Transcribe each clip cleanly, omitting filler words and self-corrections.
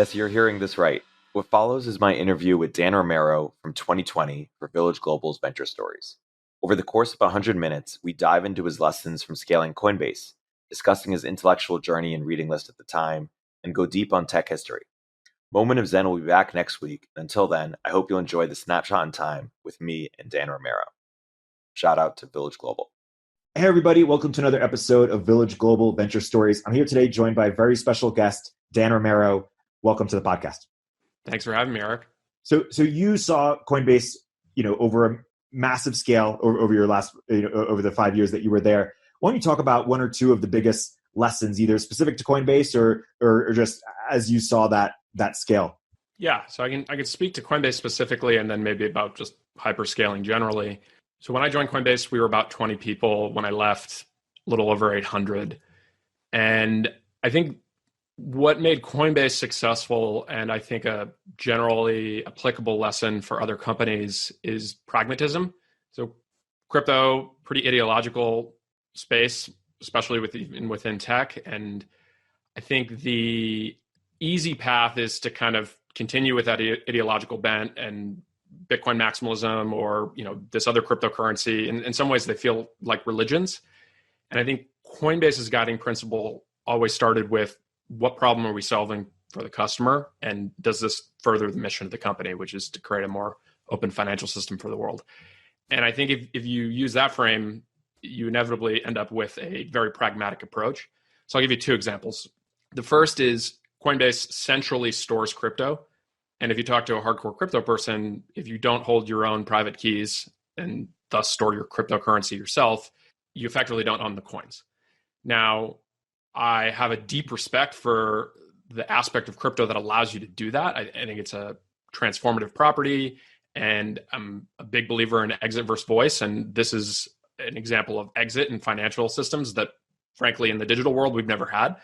Yes, you're hearing this right. What follows is my interview with Dan Romero from 2020 for Village Global's Venture Stories. Over the course of 100 minutes, we dive into his lessons from scaling Coinbase, discussing his intellectual journey and reading list at the time, and go deep on tech history. Moment of Zen will be back next week. Until then, I hope you'll enjoy the snapshot in time with me and Dan Romero. Shout out to Village Global. Hey everybody, welcome to another episode of Village Global Venture Stories. I'm here today joined by a very special guest, Dan Romero. Welcome to the podcast. Thanks for having me, Erik. So you saw Coinbase, over a massive scale over your last, over the 5 years that you were there. Why don't you talk about one or two of the biggest lessons, either specific to Coinbase or just as you saw that scale? Yeah, so I can speak to Coinbase specifically, and then maybe about just hyperscaling generally. So when I joined Coinbase, we were about 20 people. When I left, a little over 800. And I think what made Coinbase successful, and I think a generally applicable lesson for other companies, is pragmatism. So crypto, pretty ideological space, especially within tech. And I think the easy path is to kind of continue with that ideological bent and Bitcoin maximalism or this other cryptocurrency. In some ways, they feel like religions. And I think Coinbase's guiding principle always started with, what problem are we solving for the customer? And does this further the mission of the company, which is to create a more open financial system for the world? And I think if you use that frame, you inevitably end up with a very pragmatic approach. So I'll give you two examples. The first is Coinbase centrally stores crypto. And if you talk to a hardcore crypto person, if you don't hold your own private keys and thus store your cryptocurrency yourself, you effectively don't own the coins. Now, I have a deep respect for the aspect of crypto that allows you to do that. I think it's a transformative property, and I'm a big believer in exit versus voice. And this is an example of exit in financial systems that, frankly, in the digital world, we've never had.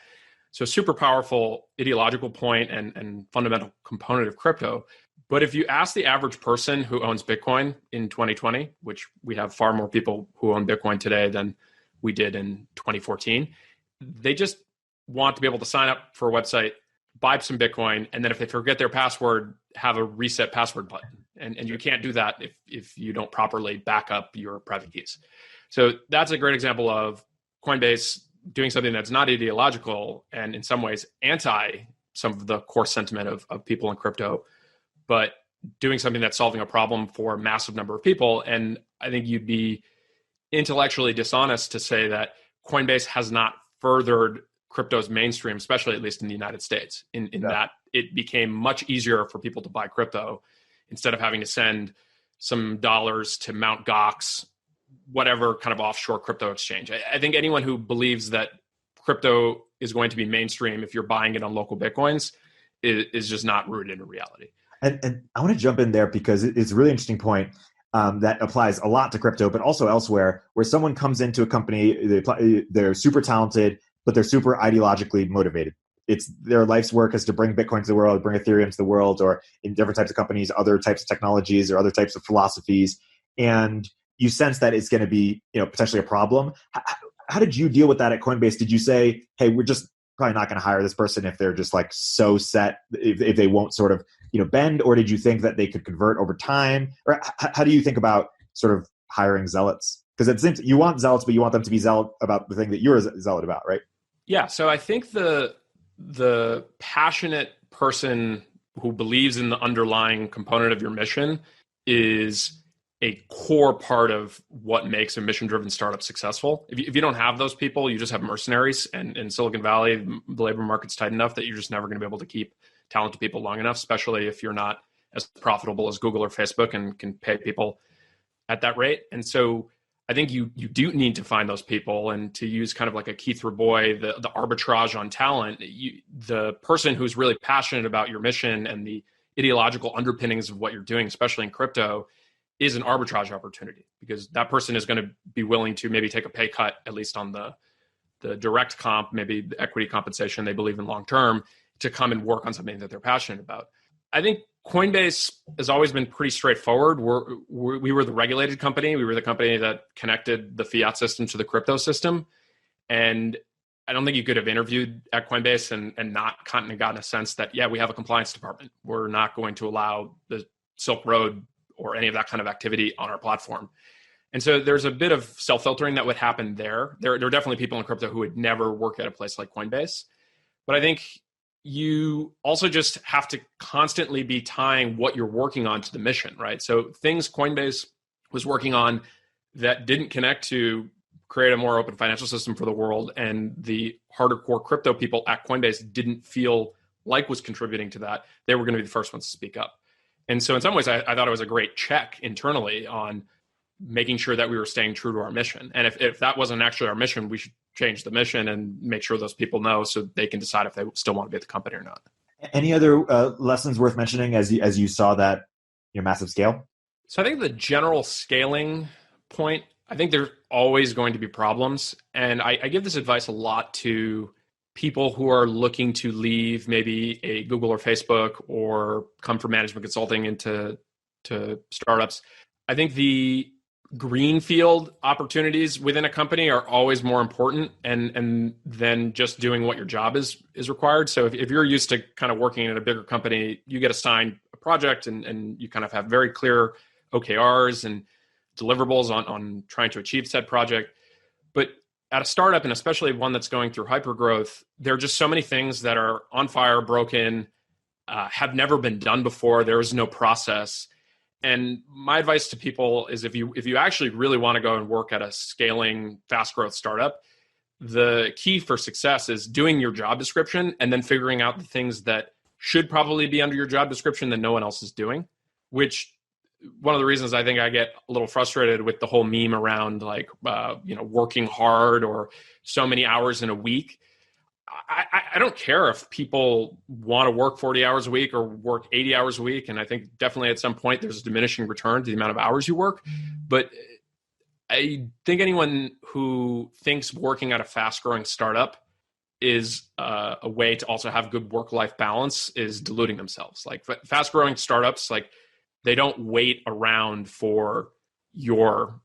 So super powerful ideological point and fundamental component of crypto. But if you ask the average person who owns Bitcoin in 2020, which we have far more people who own Bitcoin today than we did in 2014, they just want to be able to sign up for a website, buy some Bitcoin, and then if they forget their password, have a reset password button. And you can't do that if you don't properly back up your private keys. So that's a great example of Coinbase doing something that's not ideological and in some ways anti some of the core sentiment of people in crypto, but doing something that's solving a problem for a massive number of people. And I think you'd be intellectually dishonest to say that Coinbase has not furthered crypto's mainstream, especially at least in the United States, in that it became much easier for people to buy crypto instead of having to send some dollars to Mt. Gox, whatever kind of offshore crypto exchange. I think anyone who believes that crypto is going to be mainstream if you're buying it on local Bitcoins is just not rooted in reality. And I want to jump in there because it's a really interesting point that applies a lot to crypto, but also elsewhere, where someone comes into a company, they're super talented, but they're super ideologically motivated. It's their life's work is to bring Bitcoin to the world, bring Ethereum to the world, or in different types of companies, other types of technologies or other types of philosophies. And you sense that it's going to be, potentially a problem. How did you deal with that at Coinbase? Did you say, hey, we're just probably not going to hire this person if they're just like so set, if they won't sort of, bend? Or did you think that they could convert over time? Or how do you think about sort of hiring zealots? Because it seems you want zealots, but you want them to be zealot about the thing that you're a zealot about, right? Yeah. So I think the passionate person who believes in the underlying component of your mission is a core part of what makes a mission-driven startup successful. If you don't have those people, you just have mercenaries. And in Silicon Valley, the labor market's tight enough that you're just never going to be able to keep talented people long enough, especially if you're not as profitable as Google or Facebook and can pay people at that rate. And so I think you do need to find those people, and to use kind of like a Keith Rabois, the arbitrage on talent, the person who's really passionate about your mission and the ideological underpinnings of what you're doing, especially in crypto, is an arbitrage opportunity, because that person is going to be willing to maybe take a pay cut, at least on the direct comp, maybe the equity compensation they believe in long term, to come and work on something that they're passionate about. I think Coinbase has always been pretty straightforward. We were the regulated company. We were the company that connected the fiat system to the crypto system. And I don't think you could have interviewed at Coinbase and not kind of gotten a sense that, yeah, we have a compliance department. We're not going to allow the Silk Road or any of that kind of activity on our platform. And so there's a bit of self-filtering that would happen there. There are definitely people in crypto who would never work at a place like Coinbase. But I think you also just have to constantly be tying what you're working on to the mission, right? So things Coinbase was working on that didn't connect to create a more open financial system for the world, and the harder core crypto people at Coinbase didn't feel like was contributing to that, they were going to be the first ones to speak up. And so in some ways, I thought it was a great check internally on making sure that we were staying true to our mission. And if that wasn't actually our mission, we should change the mission and make sure those people know so they can decide if they still want to be at the company or not. Any other lessons worth mentioning as you saw that massive scale? So I think the general scaling point, I think there's always going to be problems. And I give this advice a lot to people who are looking to leave maybe a Google or Facebook or come from management consulting into startups. I think the greenfield opportunities within a company are always more important and than just doing what your job is required. So if you're used to kind of working in a bigger company, you get assigned a project and you kind of have very clear OKRs and deliverables on trying to achieve said project. But at a startup, and especially one that's going through hypergrowth, there are just so many things that are on fire, broken, have never been done before. There is no process. And my advice to people is if you actually really want to go and work at a scaling, fast growth startup, the key for success is doing your job description and then figuring out the things that should probably be under your job description that no one else is doing, which one of the reasons I think I get a little frustrated with the whole meme around like, working hard or so many hours in a week. I don't care if people want to work 40 hours a week or work 80 hours a week. And I think definitely at some point there's a diminishing return to the amount of hours you work. But I think anyone who thinks working at a fast growing startup is a way to also have good work-life balance is deluding themselves. Like fast growing startups, like they don't wait around for your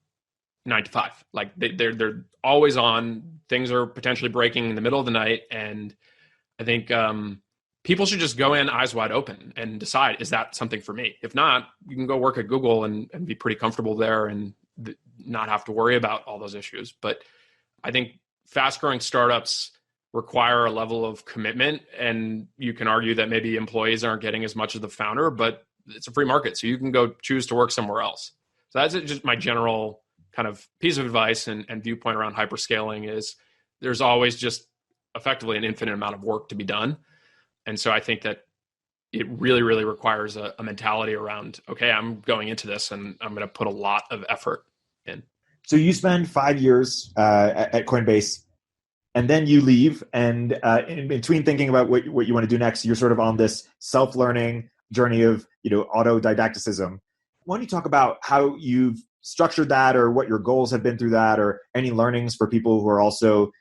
9 to 5. Like they're always on. Things are potentially breaking in the middle of the night. And I think people should just go in eyes wide open and decide, is that something for me? If not, you can go work at Google and be pretty comfortable there and not have to worry about all those issues. But I think fast growing startups require a level of commitment. And you can argue that maybe employees aren't getting as much as the founder, but it's a free market. So you can go choose to work somewhere else. So that's just my general kind of piece of advice and viewpoint around hyperscaling is there's always just effectively an infinite amount of work to be done. And so I think that it really, really requires a mentality around, okay, I'm going into this and I'm going to put a lot of effort in. So you spend 5 years at Coinbase and then you leave. And in between thinking about what you want to do next, you're sort of on this self-learning journey of autodidacticism. Why don't you talk about how you've structured that or what your goals have been through that or any learnings for people who are also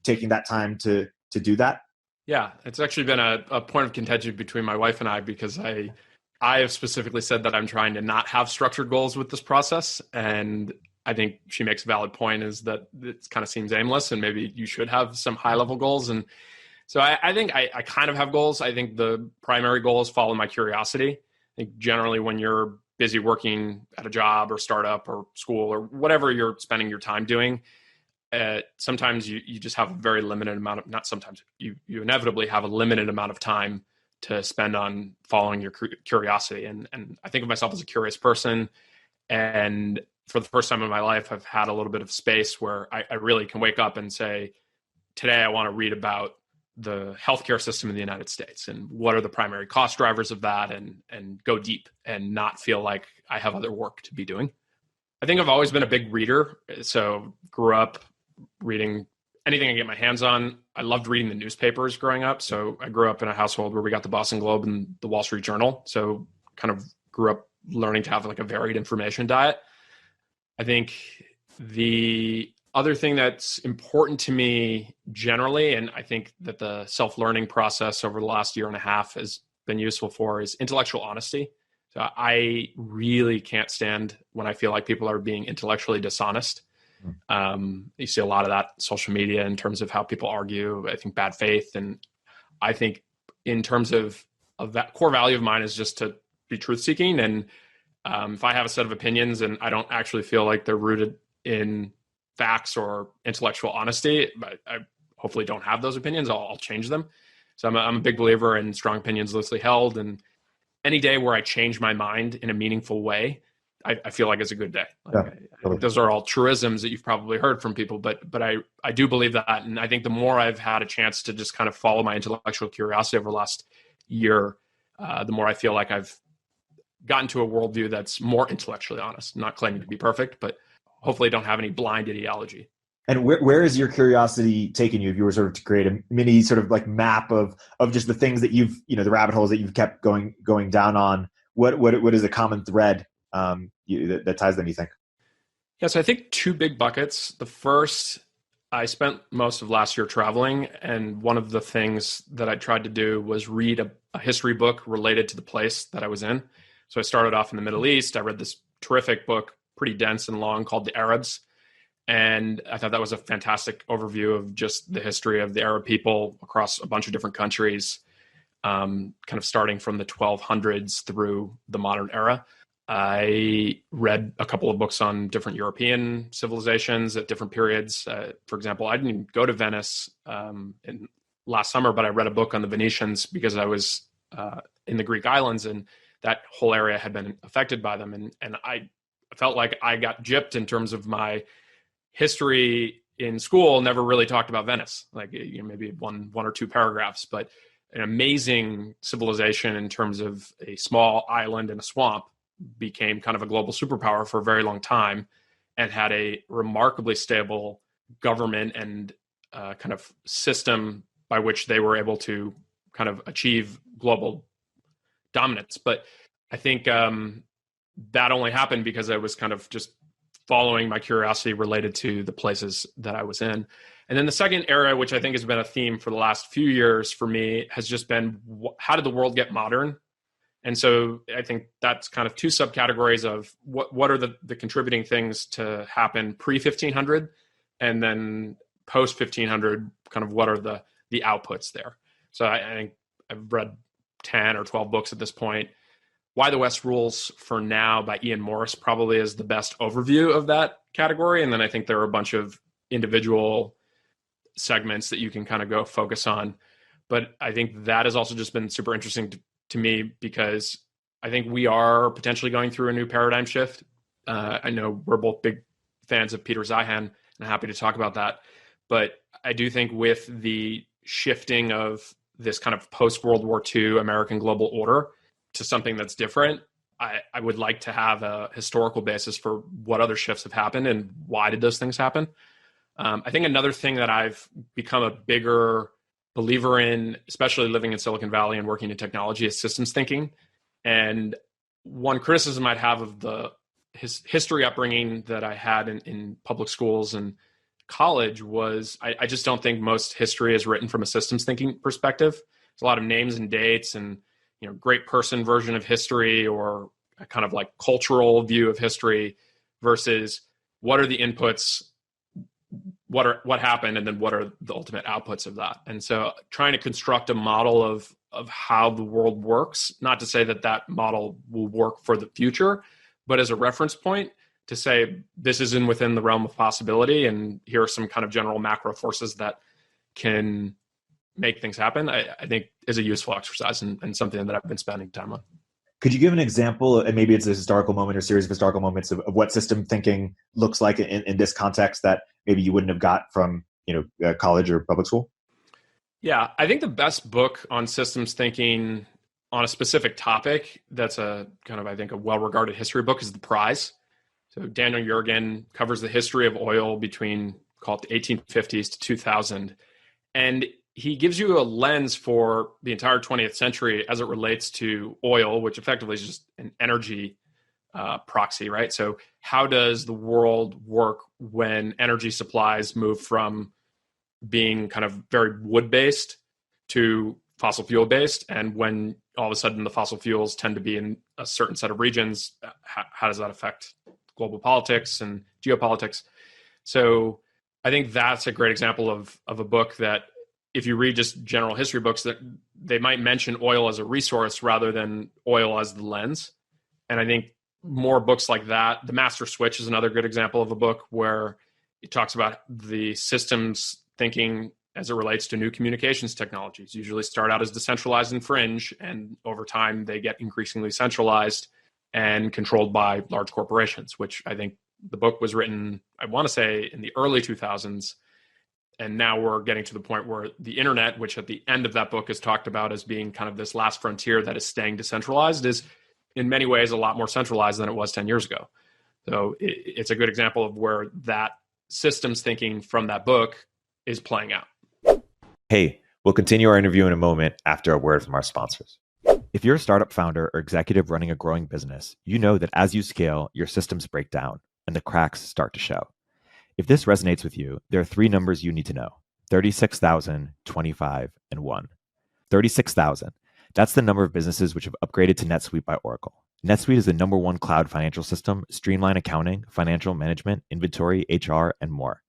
taking that time to do that? Yeah, it's actually been a point of contention between my wife and I because I have specifically said that I'm trying to not have structured goals with this process. And I think she makes a valid point is that it kind of seems aimless and maybe you should have some high level goals. And so I think I kind of have goals. I think the primary goal is follow my curiosity. I think generally when you're busy working at a job or startup or school or whatever you're spending your time doing, sometimes you just have a very limited amount of, not sometimes, you inevitably have a limited amount of time to spend on following your curiosity. And I think of myself as a curious person. And for the first time in my life, I've had a little bit of space where I really can wake up and say, today I want to read about the healthcare system in the United States and what are the primary cost drivers of that and go deep and not feel like I have other work to be doing. I think I've always been a big reader. So grew up reading anything I get my hands on. I loved reading the newspapers growing up. So I grew up in a household where we got the Boston Globe and the Wall Street Journal. So kind of grew up learning to have like a varied information diet. I think the other thing that's important to me generally, and I think that the self-learning process over the last year and a half has been useful for, is intellectual honesty. So I really can't stand when I feel like people are being intellectually dishonest. You see a lot of that in social media in terms of how people argue, I think bad faith. And I think in terms of that core value of mine is just to be truth seeking. And if I have a set of opinions and I don't actually feel like they're rooted in facts or intellectual honesty, but I hopefully don't have those opinions, I'll change them. So I'm a big believer in strong opinions loosely held. And any day where I change my mind in a meaningful way, I feel like it's a good day. I think those are all truisms that you've probably heard from people, but I do believe that. And I think the more I've had a chance to just kind of follow my intellectual curiosity over the last year, the more I feel like I've gotten to a worldview that's more intellectually honest, not claiming to be perfect, but hopefully don't have any blind ideology. And where is your curiosity taking you? If you were sort of to create a mini sort of like map of just the things that you've, the rabbit holes that you've kept going down on, what is a common thread that ties them, you think? Yeah, so I think two big buckets. The first, I spent most of last year traveling, and one of the things that I tried to do was read a history book related to the place that I was in. So I started off in the Middle East. I read this terrific book, pretty dense and long, called The Arabs. And I thought that was a fantastic overview of just the history of the Arab people across a bunch of different countries, kind of starting from the 1200s through the modern era. I read a couple of books on different European civilizations at different periods. For example, I didn't even go to Venice last summer, but I read a book on the Venetians because I was in the Greek islands, and that whole area had been affected by them. And I felt like I got gypped in terms of my history in school. Never really talked about Venice, like maybe one or two paragraphs, but an amazing civilization in terms of a small island in a swamp became kind of a global superpower for a very long time and had a remarkably stable government and kind of system by which they were able to kind of achieve global dominance. But I think that only happened because I was kind of just following my curiosity related to the places that I was in. And then the second area, which I think has been a theme for the last few years for me, has just been how did the world get modern? And so I think that's kind of two subcategories of what are the contributing things to happen pre-1500 and then post-1500, kind of what are the outputs there. So I think I've read 10 or 12 books at this point. Why the West Rules for Now by Ian Morris probably is the best overview of that category. And then I think there are a bunch of individual segments that you can kind of go focus on. But I think that has also just been super interesting to me because I think we are potentially going through a new paradigm shift. I know we're both big fans of Peter Zeihan, and I'm happy to talk about that. But I do think with the shifting of this kind of post-World War II American global order to something that's different, I would like to have a historical basis for what other shifts have happened and why did those things happen. I think another thing that I've become a bigger believer in, especially living in Silicon Valley and working in technology, is systems thinking. And one criticism I'd have of the history upbringing that I had in public schools and college was I just don't think most history is written from a systems thinking perspective. There's a lot of names and dates and great person version of history or a kind of like cultural view of history versus what are the inputs, what happened, and then what are the ultimate outputs of that. And so trying to construct a model of how the world works, not to say that model will work for the future, but as a reference point to say this isn't within the realm of possibility and here are some kind of general macro forces that can make things happen, I think is a useful exercise and something that I've been spending time on. Could you give an example, and maybe it's a historical moment or series of historical moments of what system thinking looks like in this context that maybe you wouldn't have got from college or public school? Yeah, I think the best book on systems thinking on a specific topic that's a kind of, I think, a well-regarded history book is The Prize. So Daniel Yergin covers the history of oil between, call it the 1850s to 2000. And he gives you a lens for the entire 20th century as it relates to oil, which effectively is just an energy proxy, right? So how does the world work when energy supplies move from being kind of very wood-based to fossil fuel-based? And when all of a sudden the fossil fuels tend to be in a certain set of regions, how does that affect global politics and geopolitics? So I think that's a great example of a book that, if you read just general history books, that they might mention oil as a resource rather than oil as the lens. And I think more books like that, The Master Switch is another good example of a book where it talks about the systems thinking as it relates to new communications technologies. Usually start out as decentralized and fringe, and over time they get increasingly centralized and controlled by large corporations, which I think the book was written, I want to say, in the early 2000s. And now we're getting to the point where the internet, which at the end of that book is talked about as being kind of this last frontier that is staying decentralized, is in many ways a lot more centralized than it was 10 years ago. So it's a good example of where that systems thinking from that book is playing out. Hey, we'll continue our interview in a moment after a word from our sponsors. If you're a startup founder or executive running a growing business, you know that as you scale, your systems break down and the cracks start to show. If this resonates with you, there are 3 numbers you need to know: 36,000, 25, and 1. 36,000. That's the number of businesses which have upgraded to NetSuite by Oracle. NetSuite is the #1 cloud financial system, streamline accounting, financial management, inventory, HR, and more.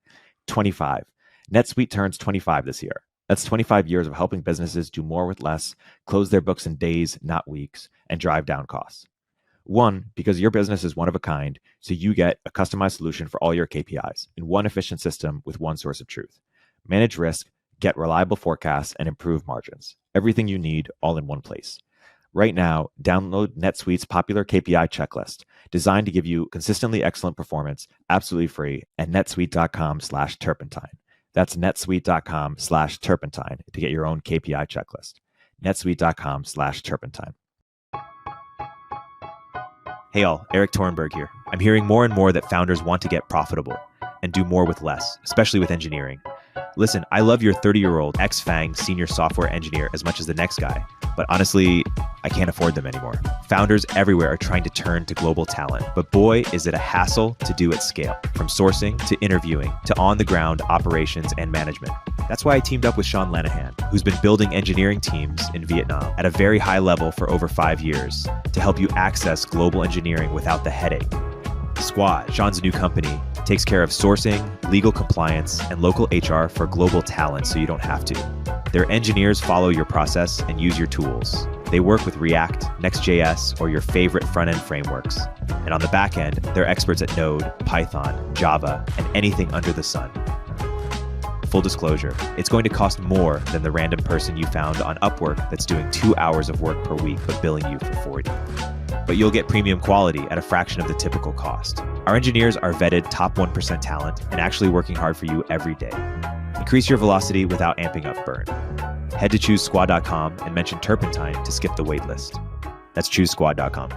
25. NetSuite turns 25 this year. That's 25 years of helping businesses do more with less, close their books in days, not weeks, and drive down costs. 1, because your business is one of a kind, so you get a customized solution for all your KPIs in one efficient system with one source of truth. Manage risk, get reliable forecasts, and improve margins. Everything you need all in one place. Right now, download NetSuite's popular KPI checklist, designed to give you consistently excellent performance, absolutely free, at netsuite.com/turpentine. That's netsuite.com/turpentine to get your own KPI checklist. netsuite.com/turpentine. Hey all, Erik Torenberg here. I'm hearing more and more that founders want to get profitable and do more with less, especially with engineering. Listen, I love your 30-year-old ex-FANG senior software engineer as much as the next guy, but honestly, I can't afford them anymore. Founders everywhere are trying to turn to global talent, but boy, is it a hassle to do at scale, from sourcing to interviewing to on-the-ground operations and management. That's why I teamed up with Sean Lanahan, who's been building engineering teams in Vietnam at a very high level for over 5 years to help you access global engineering without the headache. Squad, Sean's new company, takes care of sourcing, legal compliance, and local HR for global talent so you don't have to. Their engineers follow your process and use your tools. They work with React, Next.js, or your favorite front-end frameworks. And on the back end, they're experts at Node, Python, Java, and anything under the sun. Full disclosure, it's going to cost more than the random person you found on Upwork that's doing 2 hours of work per week but billing you for 40. But you'll get premium quality at a fraction of the typical cost. Our engineers are vetted top 1% talent and actually working hard for you every day. Increase your velocity without amping up burn. Head to ChooseSquad.com and mention Turpentine to skip the wait list. That's ChooseSquad.com.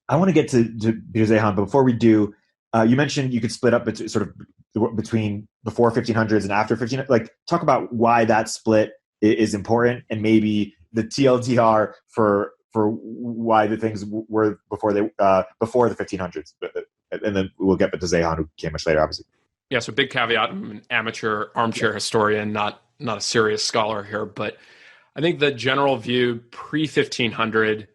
I want to get to Zehan, but before we do, you mentioned you could split up sort of between before 1500s and after 1500s. Like, talk about why that split is important, and maybe the TLDR for why the things were before the 1500s. And then we'll get to Zehan, who came much later, obviously. Yeah, so big caveat: I'm an amateur armchair historian, not a serious scholar here. But I think the general view pre-1500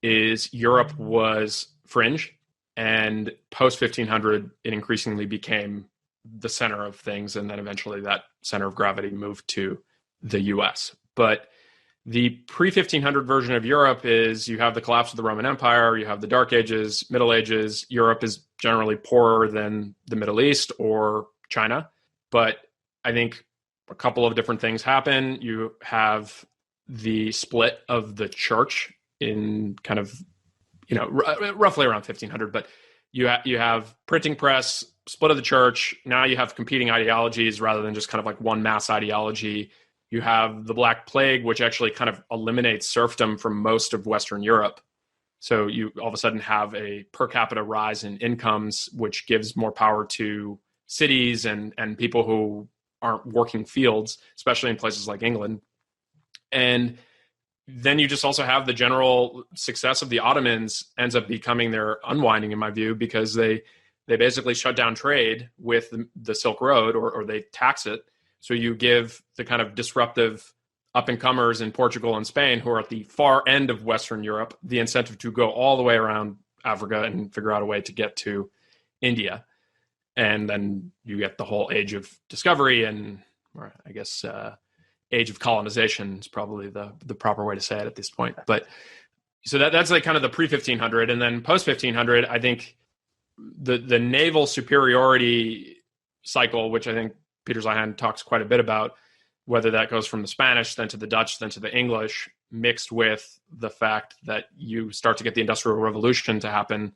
is Europe was fringe, and post-1500 it increasingly became the center of things, and then eventually that center of gravity moved to the US. But the pre-1500 version of Europe is you have the collapse of the Roman Empire, you have the Dark Ages, Middle Ages. Europe is generally poorer than the Middle East or China. But I think a couple of different things happen. You have the split of the church in kind of, roughly around 1500, but you have printing press, split of the church. Now you have competing ideologies rather than just kind of like one mass ideology. You have the Black Plague, which actually kind of eliminates serfdom from most of Western Europe. So you all of a sudden have a per capita rise in incomes, which gives more power to cities and people who aren't working fields, especially in places like England. And then you just also have the general success of the Ottomans ends up becoming their unwinding, in my view, because they basically shut down trade with the Silk Road, or they tax it. So you give the kind of disruptive up-and-comers in Portugal and Spain who are at the far end of Western Europe the incentive to go all the way around Africa and figure out a way to get to India. And then you get the whole age of discovery and, or I guess, age of colonization is probably the proper way to say it at this point. But so that's like kind of the pre-1500. And then post-1500, I think the naval superiority cycle, which I think Peter Zeihan talks quite a bit about, whether that goes from the Spanish, then to the Dutch, then to the English, mixed with the fact that you start to get the Industrial Revolution to happen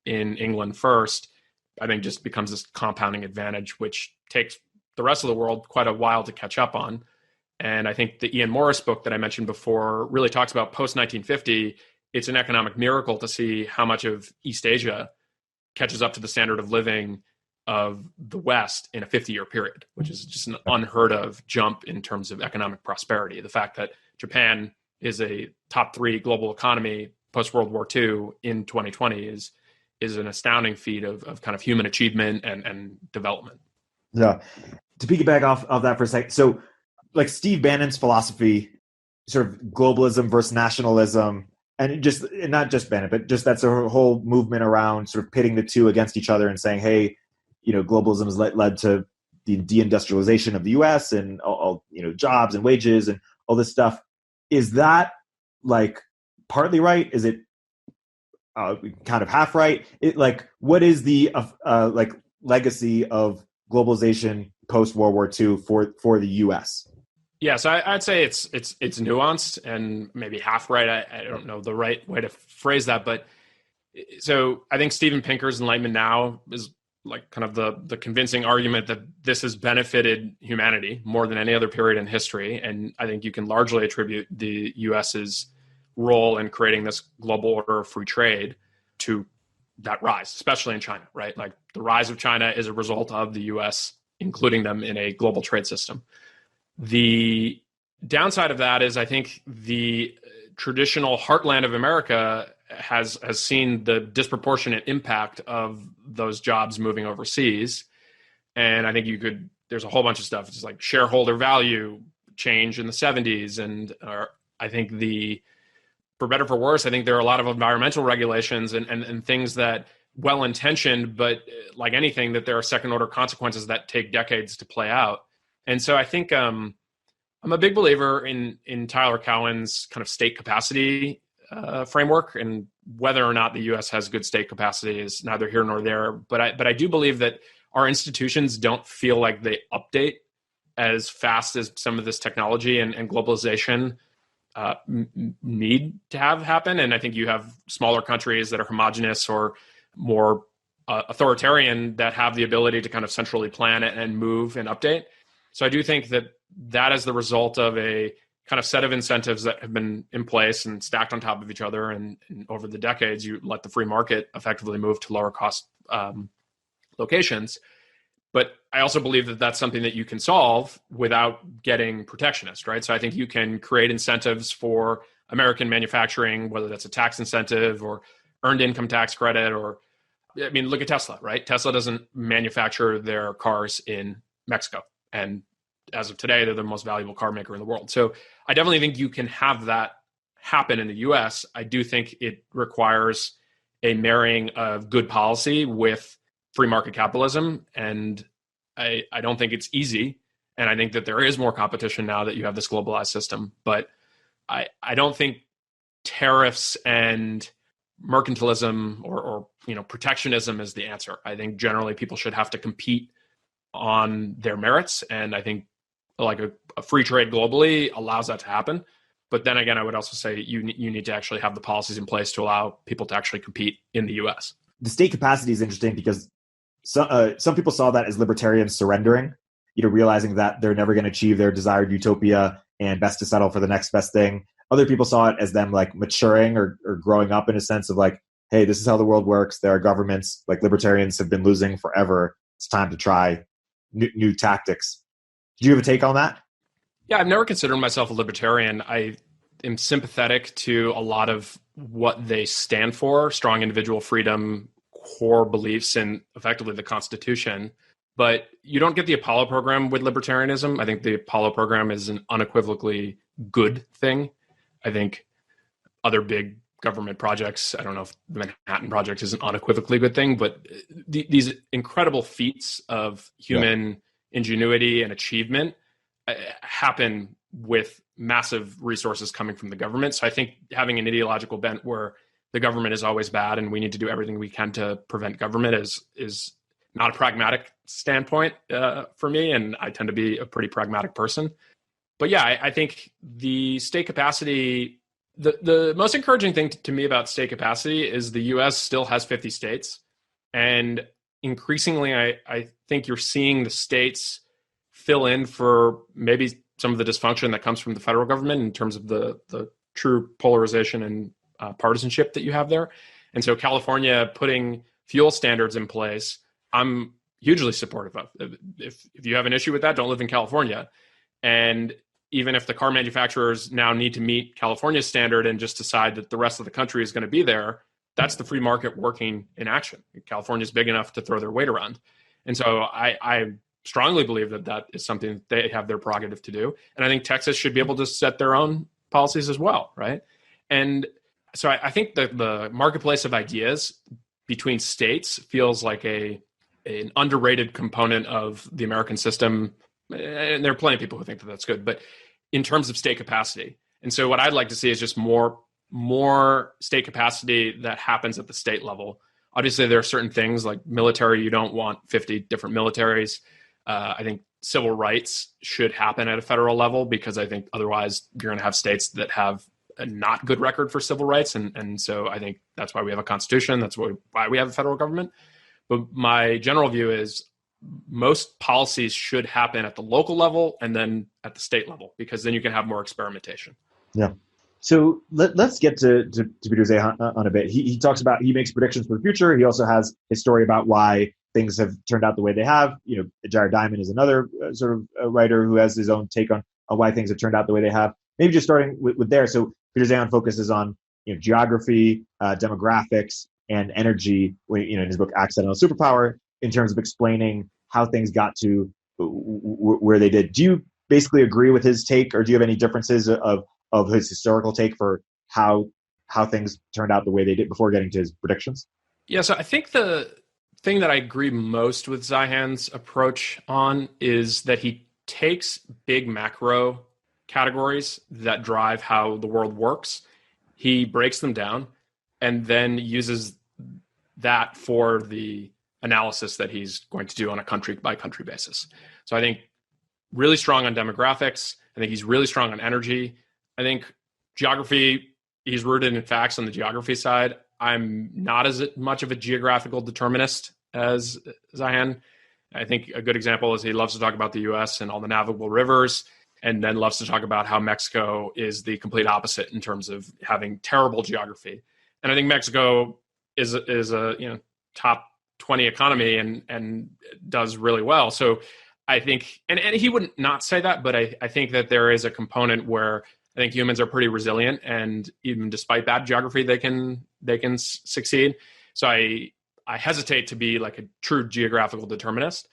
in England first, I think just becomes this compounding advantage, which takes the rest of the world quite a while to catch up on. And I think the Ian Morris book that I mentioned before really talks about post-1950. It's an economic miracle to see how much of East Asia catches up to the standard of living of the West in a 50-year period, which is just an unheard of jump in terms of economic prosperity. The fact that Japan is a top 3 global economy post-World War II in 2020 is an astounding feat of kind of human achievement and development. Yeah. To piggyback off that for a second, so like Steve Bannon's philosophy, sort of globalism versus nationalism, and not just Bannon, but just that's a whole movement around sort of pitting the two against each other and saying, hey, globalism has led to the deindustrialization of the U.S. and all jobs and wages and all this stuff. Is that like partly right? Is it kind of half right? What is the legacy of globalization post World War II for the U.S.? Yeah, so I'd say it's nuanced and maybe half right. I don't know the right way to phrase that, but so I think Steven Pinker's Enlightenment Now is like kind of the convincing argument that this has benefited humanity more than any other period in history. And I think you can largely attribute the US's role in creating this global order of free trade to that rise, especially in China, right? Like the rise of China is a result of the US including them in a global trade system. The downside of that is I think the traditional heartland of America has seen the disproportionate impact of those jobs moving overseas. And I think there's a whole bunch of stuff, just like shareholder value change in the 70s. And I think for better or for worse, I think there are a lot of environmental regulations and things that well-intentioned, but like anything, that there are second order consequences that take decades to play out. And so I think I'm a big believer in Tyler Cowen's kind of state capacity framework, and whether or not the U.S. has good state capacity is neither here nor there. But I do believe that our institutions don't feel like they update as fast as some of this technology and globalization need to have happen. And I think you have smaller countries that are homogenous or more authoritarian that have the ability to kind of centrally plan it and move and update. So I do think that is the result of a kind of set of incentives that have been in place and stacked on top of each other. And over the decades, you let the free market effectively move to lower cost locations. But I also believe that that's something that you can solve without getting protectionist, right? So I think you can create incentives for American manufacturing, whether that's a tax incentive or earned income tax credit, look at Tesla, right? Tesla doesn't manufacture their cars in Mexico. And as of today, they're the most valuable car maker in the world. So I definitely think you can have that happen in the US. I do think it requires a marrying of good policy with free market capitalism. And I don't think it's easy. And I think that there is more competition now that you have this globalized system. But I don't think tariffs and mercantilism or protectionism is the answer. I think generally people should have to compete on their merits. And I think like a free trade globally allows that to happen. But then again, I would also say you need to actually have the policies in place to allow people to actually compete in the US. The state capacity is interesting because some people saw that as libertarians surrendering, realizing that they're never going to achieve their desired utopia and best to settle for the next best thing. Other people saw it as them like maturing or growing up in a sense of like, hey, this is how the world works. There are governments, like libertarians have been losing forever. It's time to try new tactics. Do you have a take on that? Yeah, I've never considered myself a libertarian. I am sympathetic to a lot of what they stand for, strong individual freedom, core beliefs in effectively the Constitution. But you don't get the Apollo program with libertarianism. I think the Apollo program is an unequivocally good thing. I think other big government projects, I don't know if the Manhattan Project is an unequivocally good thing, but these incredible feats of human ingenuity and achievement happen with massive resources coming from the government. So I think having an ideological bent where the government is always bad and we need to do everything we can to prevent government is not a pragmatic standpoint for me. And I tend to be a pretty pragmatic person. But yeah, I think the state capacity, the most encouraging thing to me about state capacity is the US still has 50 states. And increasingly, I think you're seeing the states fill in for maybe some of the dysfunction that comes from the federal government in terms of the true polarization and partisanship that you have there. And so California putting fuel standards in place, I'm hugely supportive of. If you have an issue with that, don't live in California. And even if the car manufacturers now need to meet California's standard and just decide that the rest of the country is going to be there, that's the free market working in action. California is big enough to throw their weight around. And so I strongly believe that is something that they have their prerogative to do. And I think Texas should be able to set their own policies as well, right? And so I think that the marketplace of ideas between states feels like an underrated component of the American system. And there are plenty of people who think that that's good, but in terms of state capacity. And so what I'd like to see is just more state capacity that happens at the state level. Obviously, there are certain things like military. You don't want 50 different militaries. I think civil rights should happen at a federal level because I think otherwise you're going to have states that have a not good record for civil rights. And so I think that's why we have a constitution. That's why we have a federal government. But my general view is most policies should happen at the local level and then at the state level, because then you can have more experimentation. Yeah. So let's get to Peter Zeihan on a bit. He talks about, he makes predictions for the future. He also has his story about why things have turned out the way they have. You know, Jared Diamond is another sort of writer who has his own take on why things have turned out the way they have. Maybe just starting with there. So Peter Zeihan focuses on geography, demographics, and energy. In his book Accidental Superpower, in terms of explaining how things got to where they did. Do you basically agree with his take, or do you have any differences of his historical take for how things turned out the way they did before getting to his predictions? Yeah, so I think the thing that I agree most with Zeihan's approach on is that he takes big macro categories that drive how the world works. He breaks them down and then uses that for the analysis that he's going to do on a country by country basis. So I think really strong on demographics. I think he's really strong on energy. I think geography, he's rooted in facts on the geography side. I'm not as much of a geographical determinist as Zeihan. I think a good example is he loves to talk about the US and all the navigable rivers, and then loves to talk about how Mexico is the complete opposite in terms of having terrible geography. And I think Mexico is a top 20 economy and does really well. So I think, and he wouldn't not say that, but I think that there is a component where I think humans are pretty resilient, and even despite bad geography, they can succeed. So I hesitate to be like a true geographical determinist.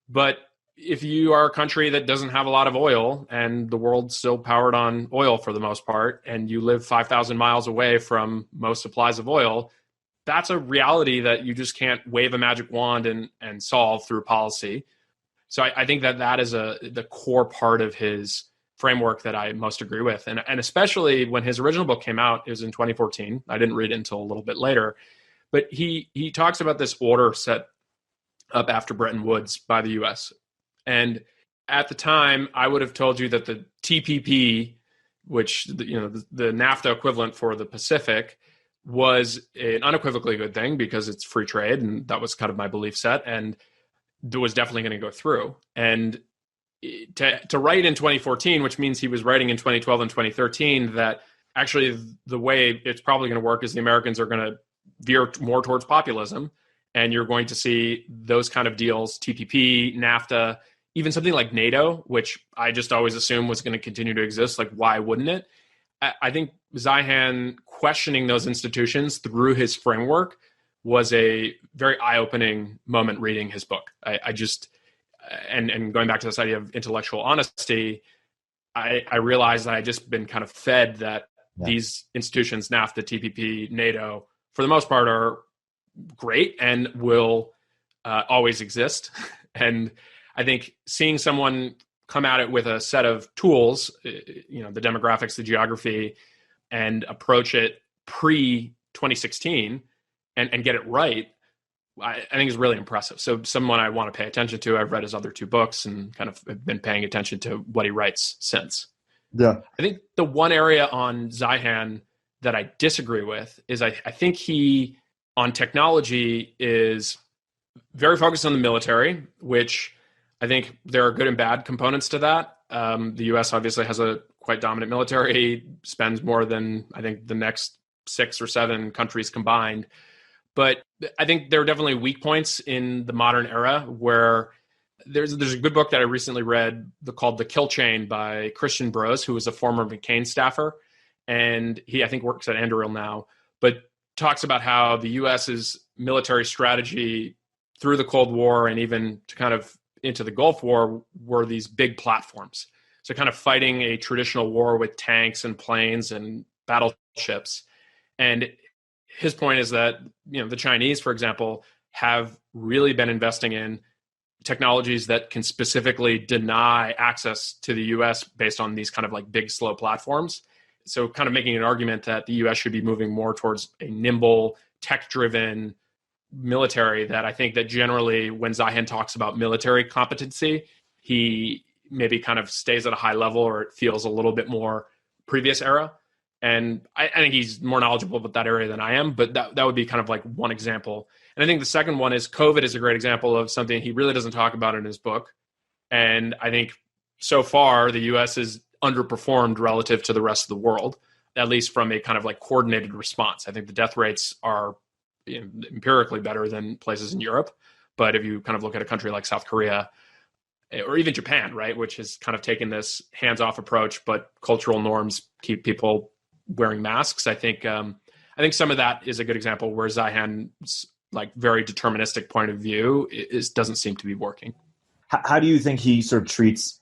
But if you are a country that doesn't have a lot of oil and the world's still powered on oil for the most part, and you live 5,000 miles away from most supplies of oil, that's a reality that you just can't wave a magic wand and solve through policy. So I think that is the core part of his framework that I most agree with. And especially when his original book came out, it was in 2014. I didn't read it until a little bit later. But he talks about this order set up after Bretton Woods by the U.S. And at the time, I would have told you that the TPP, which the NAFTA equivalent for the Pacific, was an unequivocally good thing because it's free trade, and that was kind of my belief set, and it was definitely going to go through. And to write in 2014, which means he was writing in 2012 and 2013, that actually the way it's probably going to work is the Americans are going to veer more towards populism, and you're going to see those kind of deals, TPP, NAFTA, even something like NATO, which I just always assumed was going to continue to exist. Like, why wouldn't it? I think Zeihan questioning those institutions through his framework was a very eye-opening moment reading his book. I just, and going back to this idea of intellectual honesty, I realized that I just been kind of fed that Yeah. these institutions, NAFTA, TPP, NATO, for the most part, are great and will always exist. And I think seeing someone come at it with a set of tools, the demographics, the geography, and approach it pre-2016 and get it right, I think is really impressive. So someone I want to pay attention to. I've read his other two books and kind of have been paying attention to what he writes since. Yeah. I think the one area on Zeihan that I disagree with is I think he, on technology, is very focused on the military, which I think there are good and bad components to that. The U.S. obviously has a quite dominant military, spends more than I think the next 6 or 7 countries combined. But I think there are definitely weak points in the modern era where there's a good book that I recently read called The Kill Chain by Christian Brose, who was a former McCain staffer. And he, I think, works at Anduril now, but talks about how the U.S.'s military strategy through the Cold War and even to kind of into the Gulf War were these big platforms. So kind of fighting a traditional war with tanks and planes and battleships. And his point is that, the Chinese, for example, have really been investing in technologies that can specifically deny access to the US based on these kind of like big, slow platforms. So kind of making an argument that the US should be moving more towards a nimble, tech-driven military that I think that generally when Zeihan talks about military competency, he maybe kind of stays at a high level or it feels a little bit more previous era. And I think he's more knowledgeable about that area than I am, but that would be kind of like one example. And I think the second one is COVID is a great example of something he really doesn't talk about in his book. And I think so far the US is underperformed relative to the rest of the world, at least from a kind of like coordinated response. I think the death rates are empirically better than places in Europe. But if you kind of look at a country like South Korea or even Japan, right, which has kind of taken this hands-off approach, but cultural norms keep people wearing masks. I think some of that is a good example where Zeihan's like very deterministic point of view doesn't seem to be working. How do you think he sort of treats,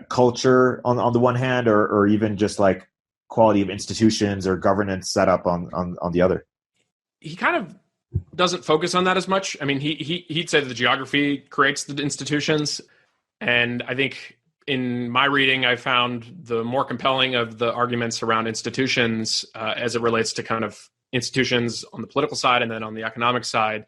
culture on the one hand, or even just like quality of institutions or governance setup on the other? He kind of doesn't focus on that as much. I mean, he'd say that the geography creates the institutions. And I think in my reading, I found the more compelling of the arguments around institutions as it relates to kind of institutions on the political side and then on the economic side,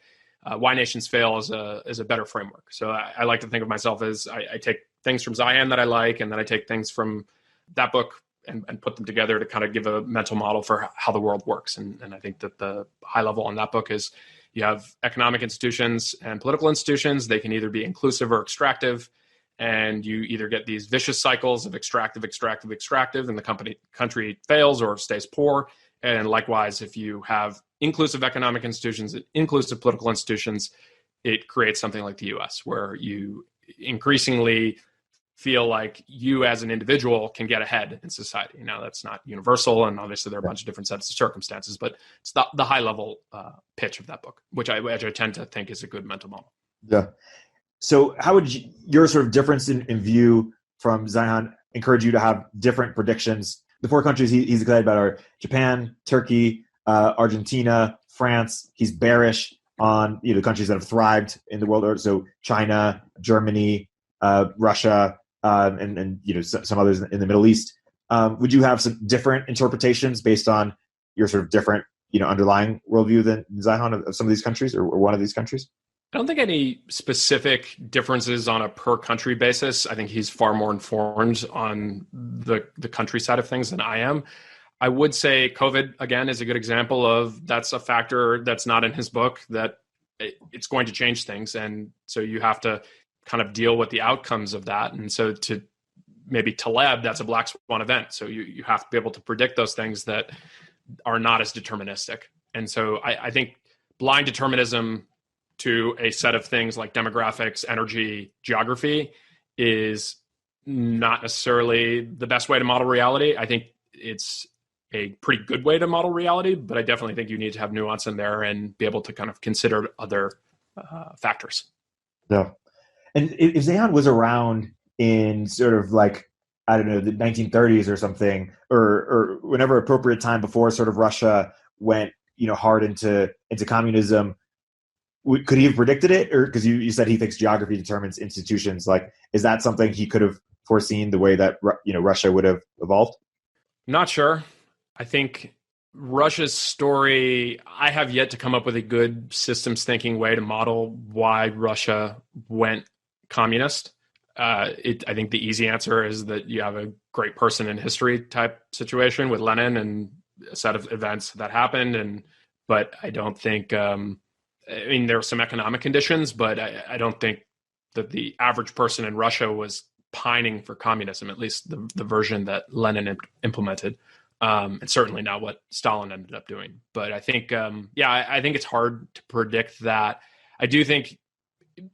why nations fail is a better framework. So I like to think of myself as I take things from Zeihan that I like, and then I take things from that book and put them together to kind of give a mental model for how the world works. And I think that the high level on that book is you have economic institutions and political institutions. They can either be inclusive or extractive. And you either get these vicious cycles of extractive, and the country fails or stays poor. And likewise, if you have inclusive economic institutions, inclusive political institutions, it creates something like the US, where you increasingly feel like you as an individual can get ahead in society. Now, that's not universal, and obviously there are a bunch of different sets of circumstances, but it's the high-level pitch of that book, which I tend to think is a good mental model. Yeah. So how would your sort of difference in view from Zeihan encourage you to have different predictions? The 4 countries he's excited about are Japan, Turkey, Argentina, France. He's bearish on countries that have thrived in the world, so China, Germany, Russia, and some others in the Middle East. Would you have some different interpretations based on your sort of different underlying worldview than Zeihan of some of these countries or one of these countries? I don't think any specific differences on a per country basis. I think he's far more informed on the country side of things than I am. I would say COVID, again, is a good example of that's a factor that's not in his book, that it's going to change things. And so you have to kind of deal with the outcomes of that. And so to maybe Taleb, that's a black swan event. So you have to be able to predict those things that are not as deterministic. And so I think blind determinism to a set of things like demographics, energy, geography is not necessarily the best way to model reality. I think it's a pretty good way to model reality, but I definitely think you need to have nuance in there and be able to kind of consider other factors. Yeah. And if Zeihan was around in sort of like I don't know, the 1930s or something, or whenever appropriate time before sort of Russia went, hard into communism, could he have predicted it? Or because you said he thinks geography determines institutions, like, is that something he could have foreseen, the way that, Russia would have evolved? Not sure. I think Russia's story, I have yet to come up with a good systems thinking way to model why Russia went communist. I think the easy answer is that you have a great person in history type situation with Lenin and a set of events that happened. But I don't think, there are some economic conditions, but I don't think that the average person in Russia was pining for communism, at least the version that Lenin implemented. And certainly not what Stalin ended up doing. But I think, I think it's hard to predict that. I do think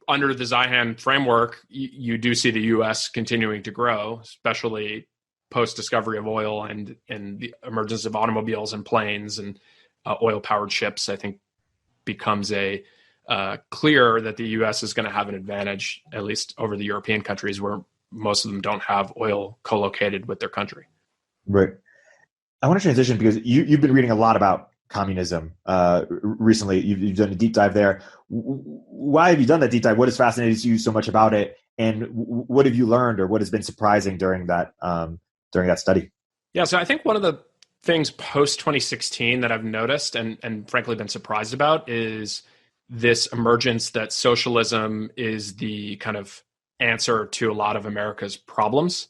under the Zihan framework, you do see the U.S. continuing to grow, especially post-discovery of oil and the emergence of automobiles and planes and oil-powered ships. I think becomes clear that the U.S. is going to have an advantage, at least over the European countries where most of them don't have oil co-located with their country. Right. I want to transition because you've been reading a lot about communism recently. You've done a deep dive there. Why have you done that deep dive? What has fascinated you so much about it? And what have you learned, or what has been surprising during that study? Yeah, so I think one of the things post 2016 that I've noticed and frankly been surprised about is this emergence that socialism is the kind of answer to a lot of America's problems.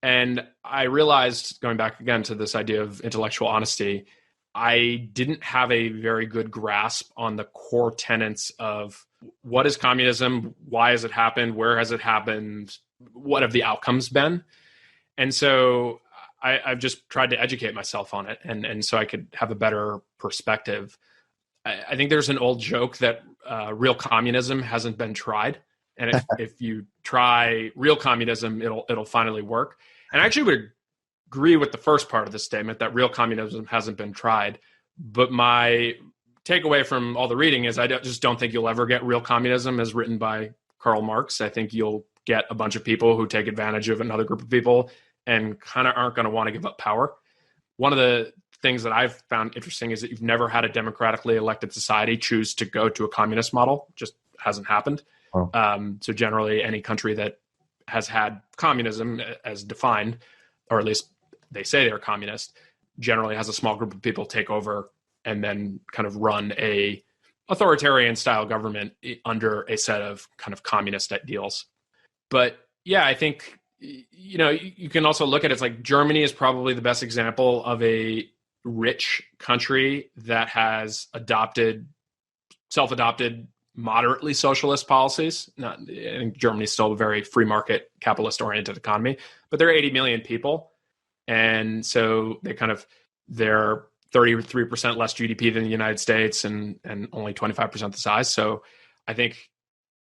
And I realized, going back again to this idea of intellectual honesty, I didn't have a very good grasp on the core tenets of what is communism, why has it happened, where has it happened, what have the outcomes been. And so I've just tried to educate myself on it, and so I could have a better perspective. I think there's an old joke that real communism hasn't been tried. And if you try real communism, it'll finally work. And I actually would agree with the first part of the statement that real communism hasn't been tried. But my takeaway from all the reading is just don't think you'll ever get real communism as written by Karl Marx. I think you'll get a bunch of people who take advantage of another group of people and kind of aren't going to want to give up power. One of the things that I've found interesting is that you've never had a democratically elected society choose to go to a communist model. It just hasn't happened. Oh. So generally, any country that has had communism as defined, or at least they say they're communist, generally has a small group of people take over and then kind of run a authoritarian style government under a set of kind of communist ideals. But yeah, I think, you can also look at it, it's like Germany is probably the best example of a rich country that has self-adopted moderately socialist policies. I think Germany's still a very free market capitalist oriented economy, but there are 80 million people. And so they're 33% less GDP than the United States and only 25% the size. So I think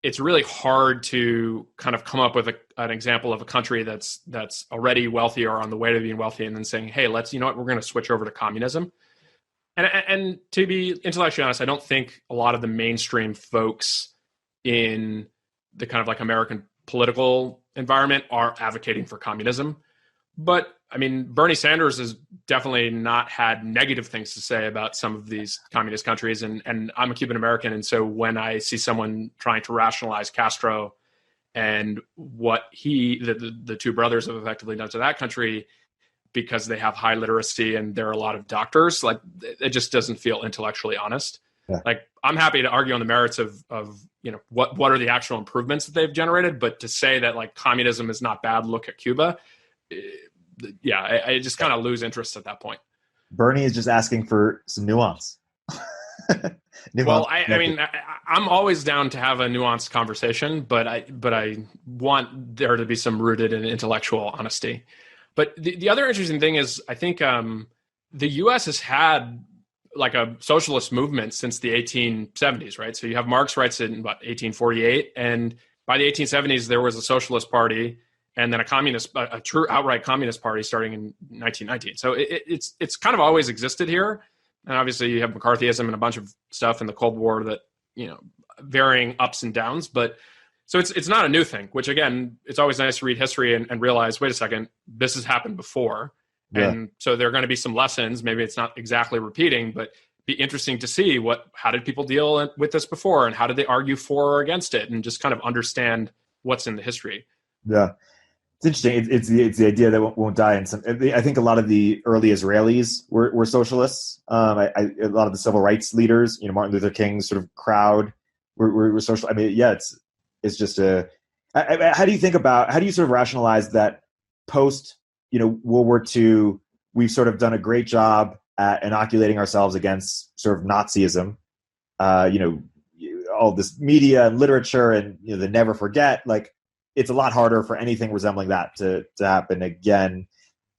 it's really hard to kind of come up with an example of a country that's already wealthy or on the way to being wealthy and then saying, hey, we're going to switch over to communism. And to be intellectually honest, I don't think a lot of the mainstream folks in the kind of like American political environment are advocating for communism. But I mean, Bernie Sanders has definitely not had negative things to say about some of these communist countries. And I'm a Cuban American. And so when I see someone trying to rationalize Castro and what the two brothers have effectively done to that country, because they have high literacy and there are a lot of doctors, like it just doesn't feel intellectually honest. Yeah. Like I'm happy to argue on the merits of what are the actual improvements that they've generated, but to say that like communism is not bad, look at Cuba. I just kind of lose interest at that point. Bernie is just asking for some nuance. Well, I mean, I'm always down to have a nuanced conversation, but I want there to be some rooted in intellectual honesty. But the other interesting thing is, I think the U.S. has had like a socialist movement since the 1870s, right? So you have Marx writes it in about 1848, and by the 1870s there was a socialist party, and then a true outright communist party starting in 1919. So it's kind of always existed here, and obviously you have McCarthyism and a bunch of stuff in the Cold War that varying ups and downs, but So it's not a new thing, which again, it's always nice to read history and realize, wait a second, this has happened before. Yeah. And so there are going to be some lessons. Maybe it's not exactly repeating, but be interesting to see how did people deal with this before, and how did they argue for or against it, and just kind of understand what's in the history. Yeah. It's interesting. It's the idea that won't die. I think a lot of the early Israelis were socialists. A lot of the civil rights leaders, Martin Luther King's sort of crowd were social. I mean, yeah, it's just how do you sort of rationalize that post, World War II, we've sort of done a great job at inoculating ourselves against sort of Nazism, all this media and literature and, the never forget, like, it's a lot harder for anything resembling that to happen again,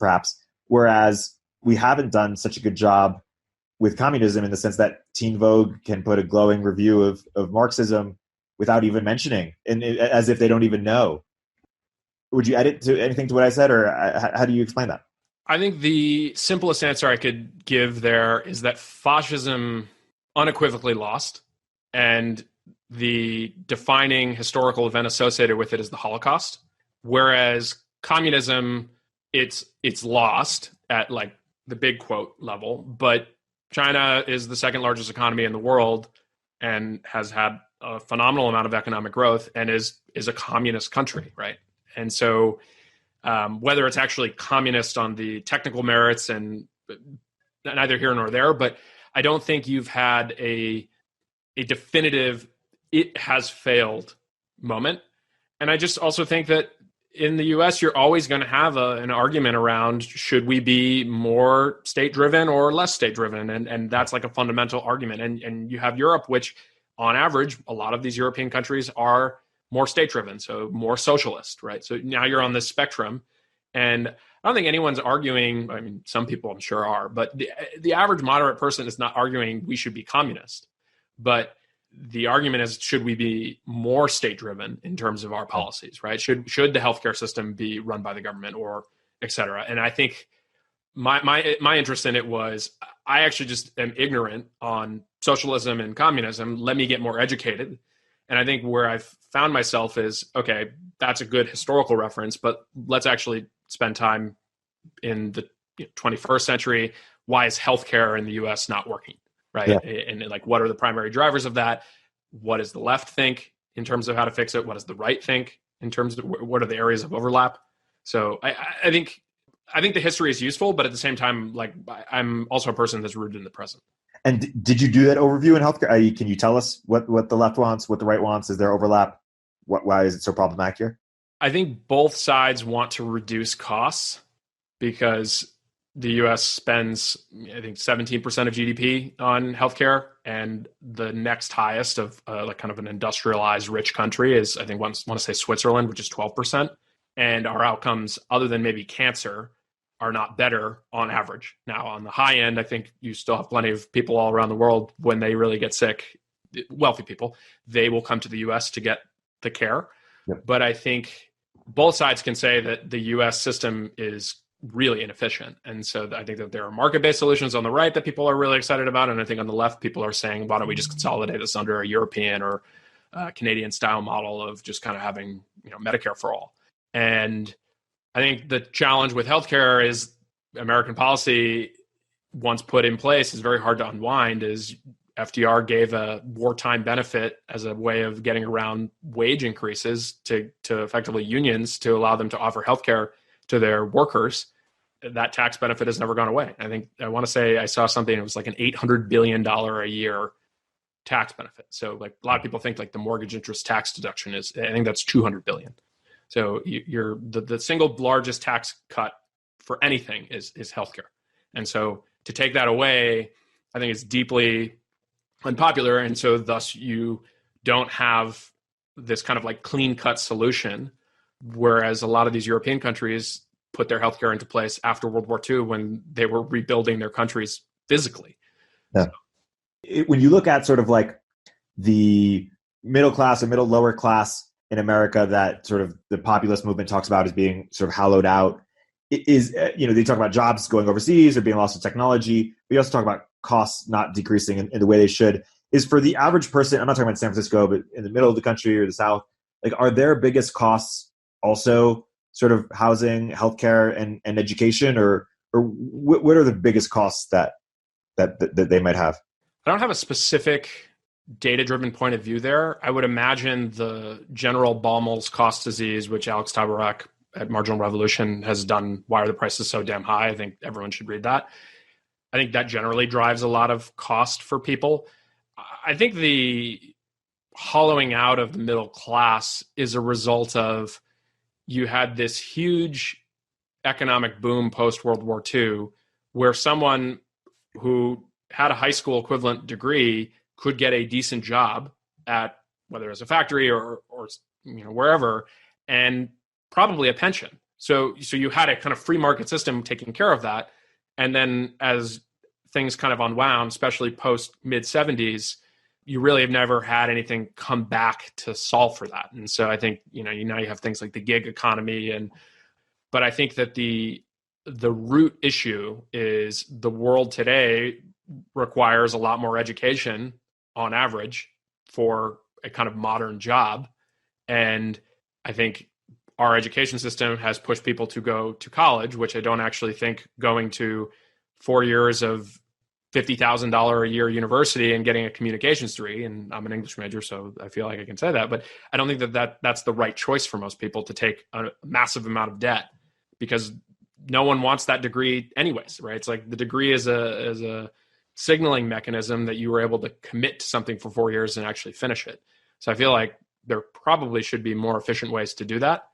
perhaps. Whereas we haven't done such a good job with communism in the sense that Teen Vogue can put a glowing review of Marxism without even mentioning, and as if they don't even know. Would you edit to anything to what I said, or how do you explain that? I think the simplest answer I could give there is that fascism unequivocally lost, and the defining historical event associated with it is the Holocaust. Whereas communism, it's lost at like the big quote level, but China is the second largest economy in the world and has had a phenomenal amount of economic growth and is a communist country, right? And so whether it's actually communist on the technical merits, and neither here nor there, but I don't think you've had a definitive it has failed moment. And I just also think that in the US, you're always going to have an argument around, should we be more state-driven or less state-driven? And that's like a fundamental argument. And you have Europe, which on average, a lot of these European countries are more state-driven, so more socialist, right? So now you're on this spectrum. And I don't think anyone's arguing, I mean, some people I'm sure are, but the average moderate person is not arguing we should be communist. But the argument is, should we be more state-driven in terms of our policies, right? Should the healthcare system be run by the government, or et cetera? And I think my interest in it was, I actually just am ignorant on socialism and communism. Let me get more educated. And I think where I've found myself is, okay, that's a good historical reference, but let's actually spend time in the 21st century. Why is healthcare in the US not working? Right. Yeah. And like, what are the primary drivers of that? What does the left think in terms of how to fix it? What does the right think in terms of what are the areas of overlap? So I think the history is useful, but at the same time, like, I'm also a person that's rooted in the present. And did you do that overview in healthcare? Can you tell us what the left wants, what the right wants? Is there overlap? Why is it so problematic here? I think both sides want to reduce costs, because the U.S. spends, I think, 17% of GDP on healthcare, and the next highest of like kind of an industrialized rich country is, I think, want to say Switzerland, which is 12%. And our outcomes, other than maybe cancer, are not better on average. Now, on the high end, I think you still have plenty of people all around the world, when they really get sick, wealthy people, they will come to the U.S. to get the care. Yep. But I think both sides can say that the U.S. system is really inefficient. And so I think that there are market-based solutions on the right that people are really excited about. And I think on the left, people are saying, why don't we just consolidate this under a European or Canadian style model of just kind of having, Medicare for all. And I think the challenge with healthcare is American policy, once put in place, is very hard to unwind. Is FDR gave a wartime benefit as a way of getting around wage increases to effectively unions to allow them to offer healthcare to their workers. That tax benefit has never gone away. I want to say I saw something, it was like an $800 billion a year tax benefit. So like a lot of people think like the mortgage interest tax deduction is, I think that's $200 billion. So you're the single largest tax cut for anything is healthcare. And so to take that away, I think it's deeply unpopular. And so thus you don't have this kind of like clean cut solution. Whereas a lot of these European countries put their healthcare into place after World War II, when they were rebuilding their countries physically. Yeah. When you look at sort of like the middle class or middle lower class in America, that sort of the populist movement talks about as being sort of hollowed out, is, they talk about jobs going overseas or being lost to technology. We also talk about costs not decreasing in the way they should. Is for the average person, I'm not talking about San Francisco, but in the middle of the country or the South, like, are their biggest costs also sort of housing, healthcare, and education, or what are the biggest costs that they might have? I don't have a specific data-driven point of view there. I would imagine the general Baumol's cost disease, which Alex Tabarrok at Marginal Revolution has done, Why Are the Prices So Damn High? I think everyone should read that. I think that generally drives a lot of cost for people. I think the hollowing out of the middle class is a result of you had this huge economic boom post-World War II where someone who had a high school equivalent degree could get a decent job at whether it's a factory or wherever, and probably a pension. So you had a kind of free market system taking care of that. And then as things kind of unwound, especially post mid 70s, you really have never had anything come back to solve for that. And so I think, now you have things like the gig economy, but I think that the root issue is the world today requires a lot more education on average for a kind of modern job. And I think our education system has pushed people to go to college, which I don't actually think going to 4 years of $50,000 a year university and getting a communications degree, and I'm an English major, so I feel like I can say that, but I don't think that's the right choice for most people to take a massive amount of debt, because no one wants that degree anyways, right? It's like the degree is a signaling mechanism that you were able to commit to something for 4 years and actually finish it. So I feel like there probably should be more efficient ways to do that,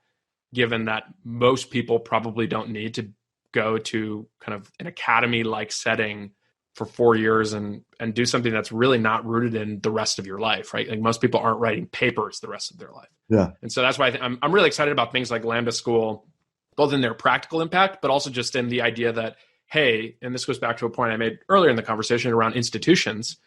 given that most people probably don't need to go to kind of an academy-like setting for 4 years and do something that's really not rooted in the rest of your life, right? Like most people aren't writing papers the rest of their life. Yeah. And so that's why I'm really excited about things like Lambda School, both in their practical impact, but also just in the idea that, hey, and this goes back to a point I made earlier in the conversation around institutions,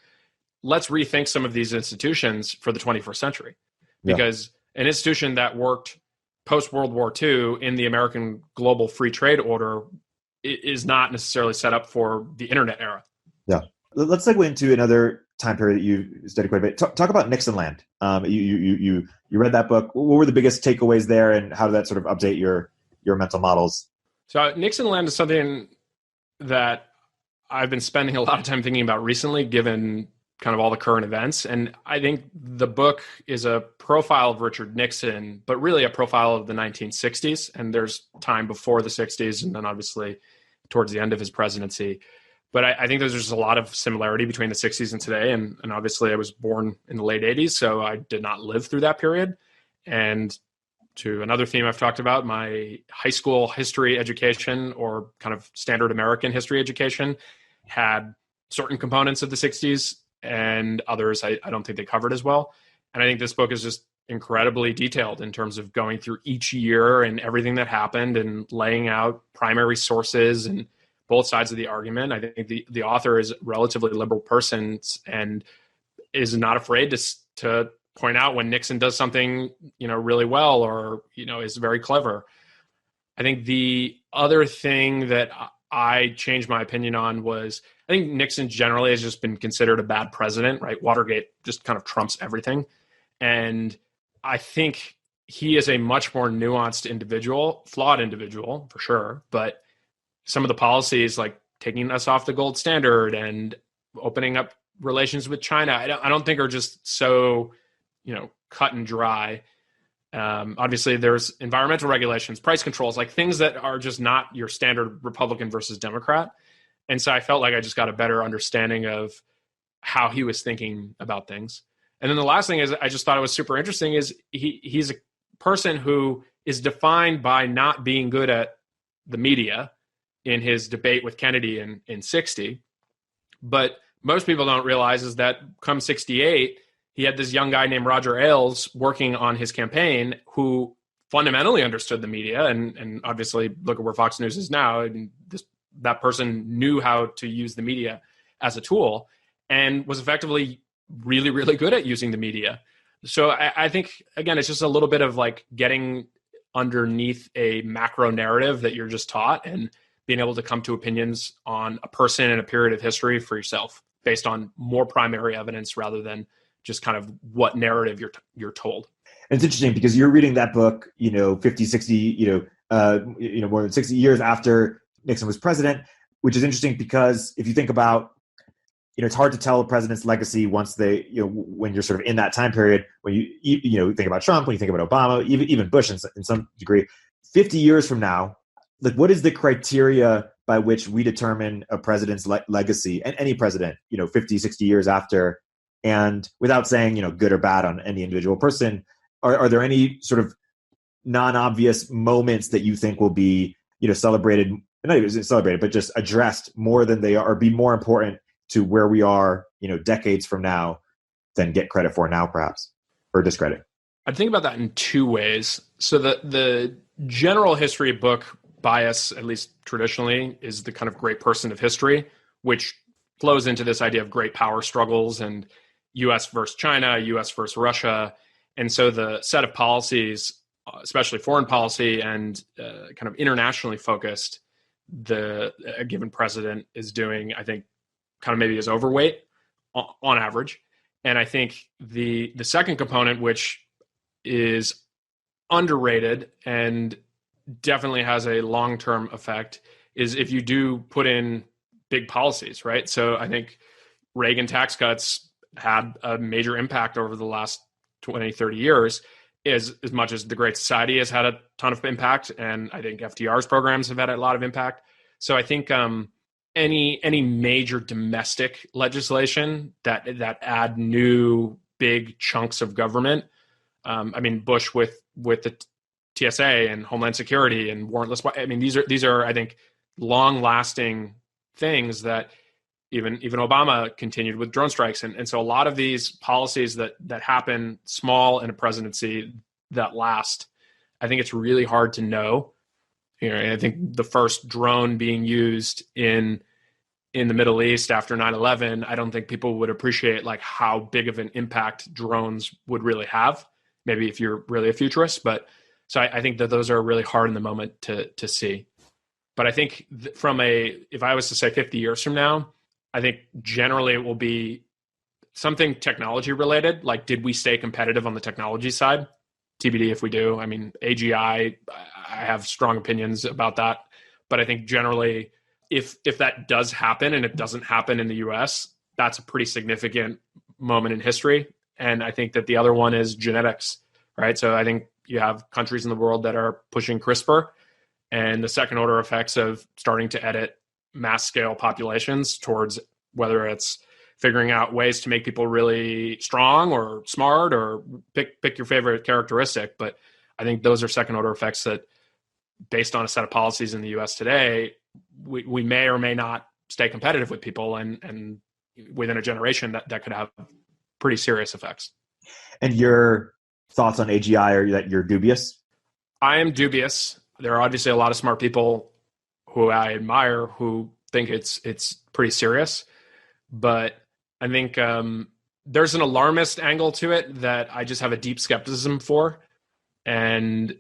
let's rethink some of these institutions for the 21st century. Because an institution that worked post-World War II in the American global free trade order is not necessarily set up for the internet era. Yeah. Let's segue into another time period that you studied quite a bit. Talk about Nixonland. You read that book. What were the biggest takeaways there, and how did that sort of update your mental models? So Nixonland is something that I've been spending a lot of time thinking about recently, given kind of all the current events. And I think the book is a profile of Richard Nixon, but really a profile of the 1960s. And there's time before the 60s, and then obviously towards the end of his presidency. But I think there's just a lot of similarity between the 60s and today. And obviously I was born in the late 80s, so I did not live through that period. And to another theme I've talked about, my high school history education, or kind of standard American history education, had certain components of the 60s and others I don't think they covered as well. And I think this book is just incredibly detailed in terms of going through each year and everything that happened and laying out primary sources and both sides of the argument. I think the author is a relatively liberal person and is not afraid to point out when Nixon does something, really well, or, is very clever. I think the other thing that I changed my opinion on was, I think Nixon generally has just been considered a bad president, right? Watergate just kind of trumps everything. And I think he is a much more nuanced individual, flawed individual for sure. But some of the policies, like taking us off the gold standard and opening up relations with China, I don't think are just so, cut and dry. Obviously, there's environmental regulations, price controls, like things that are just not your standard Republican versus Democrat. And so I felt like I just got a better understanding of how he was thinking about things. And then the last thing is, I just thought it was super interesting is he's a person who is defined by not being good at the media in his debate with Kennedy in 60. But most people don't realize is that come 68, he had this young guy named Roger Ailes working on his campaign who fundamentally understood the media. And obviously, look at where Fox News is now. And that person knew how to use the media as a tool and was effectively really, really good at using the media. So I think, again, it's just a little bit of like getting underneath a macro narrative that you're just taught and being able to come to opinions on a person and a period of history for yourself based on more primary evidence rather than just kind of what narrative you're told. And it's interesting because you're reading that book, 50, 60, more than 60 years after Nixon was president, which is interesting because if you think about, it's hard to tell a president's legacy once they, when you're sort of in that time period, when you think about Trump, when you think about Obama, even Bush in some degree. 50 years from now, like, what is the criteria by which we determine a president's legacy, and any president, 50, 60 years after? And without saying, good or bad on any individual person, are there any sort of non-obvious moments that you think will be, celebrated, not even celebrated, but just addressed more than they are, or be more important to where we are, decades from now than get credit for now, perhaps, or discredit? I think about that in two ways. So the general history book bias, at least traditionally, is the kind of great person of history, which flows into this idea of great power struggles and US versus China, US versus Russia. And so the set of policies, especially foreign policy and kind of internationally focused, a given president is doing, I think, kind of maybe is overweight on average. And I think the second component, which is underrated and definitely has a long-term effect, is if you do put in big policies, right? So I think Reagan tax cuts had a major impact over the last 20, 30 years, as much as the Great Society has had a ton of impact. And I think FDR's programs have had a lot of impact. So I think any major domestic legislation that add new big chunks of government, Bush with the TSA and Homeland Security and warrantless. These are I think long-lasting things that even Obama continued with drone strikes, and so a lot of these policies that happen small in a presidency that last. I think it's really hard to know. I think the first drone being used in the Middle East after 9/11, I don't think people would appreciate like how big of an impact drones would really have. Maybe if you're really a futurist, but so I think that those are really hard in the moment to see. But I think if I was to say 50 years from now, I think generally it will be something technology related. Like, did we stay competitive on the technology side? TBD if we do. AGI, I have strong opinions about that. But I think generally, if that does happen and it doesn't happen in the US, that's a pretty significant moment in history. And I think that the other one is genetics, right? So I think you have countries in the world that are pushing CRISPR, and the second order effects of starting to edit mass scale populations towards whether it's figuring out ways to make people really strong or smart, or pick your favorite characteristic. But I think those are second order effects that, based on a set of policies in the US today, we may or may not stay competitive with people, and within a generation that could have pretty serious effects. And your thoughts on AGI are that you're dubious? I am dubious. There are obviously a lot of smart people who I admire who think it's pretty serious, but I think there's an alarmist angle to it that I just have a deep skepticism for. And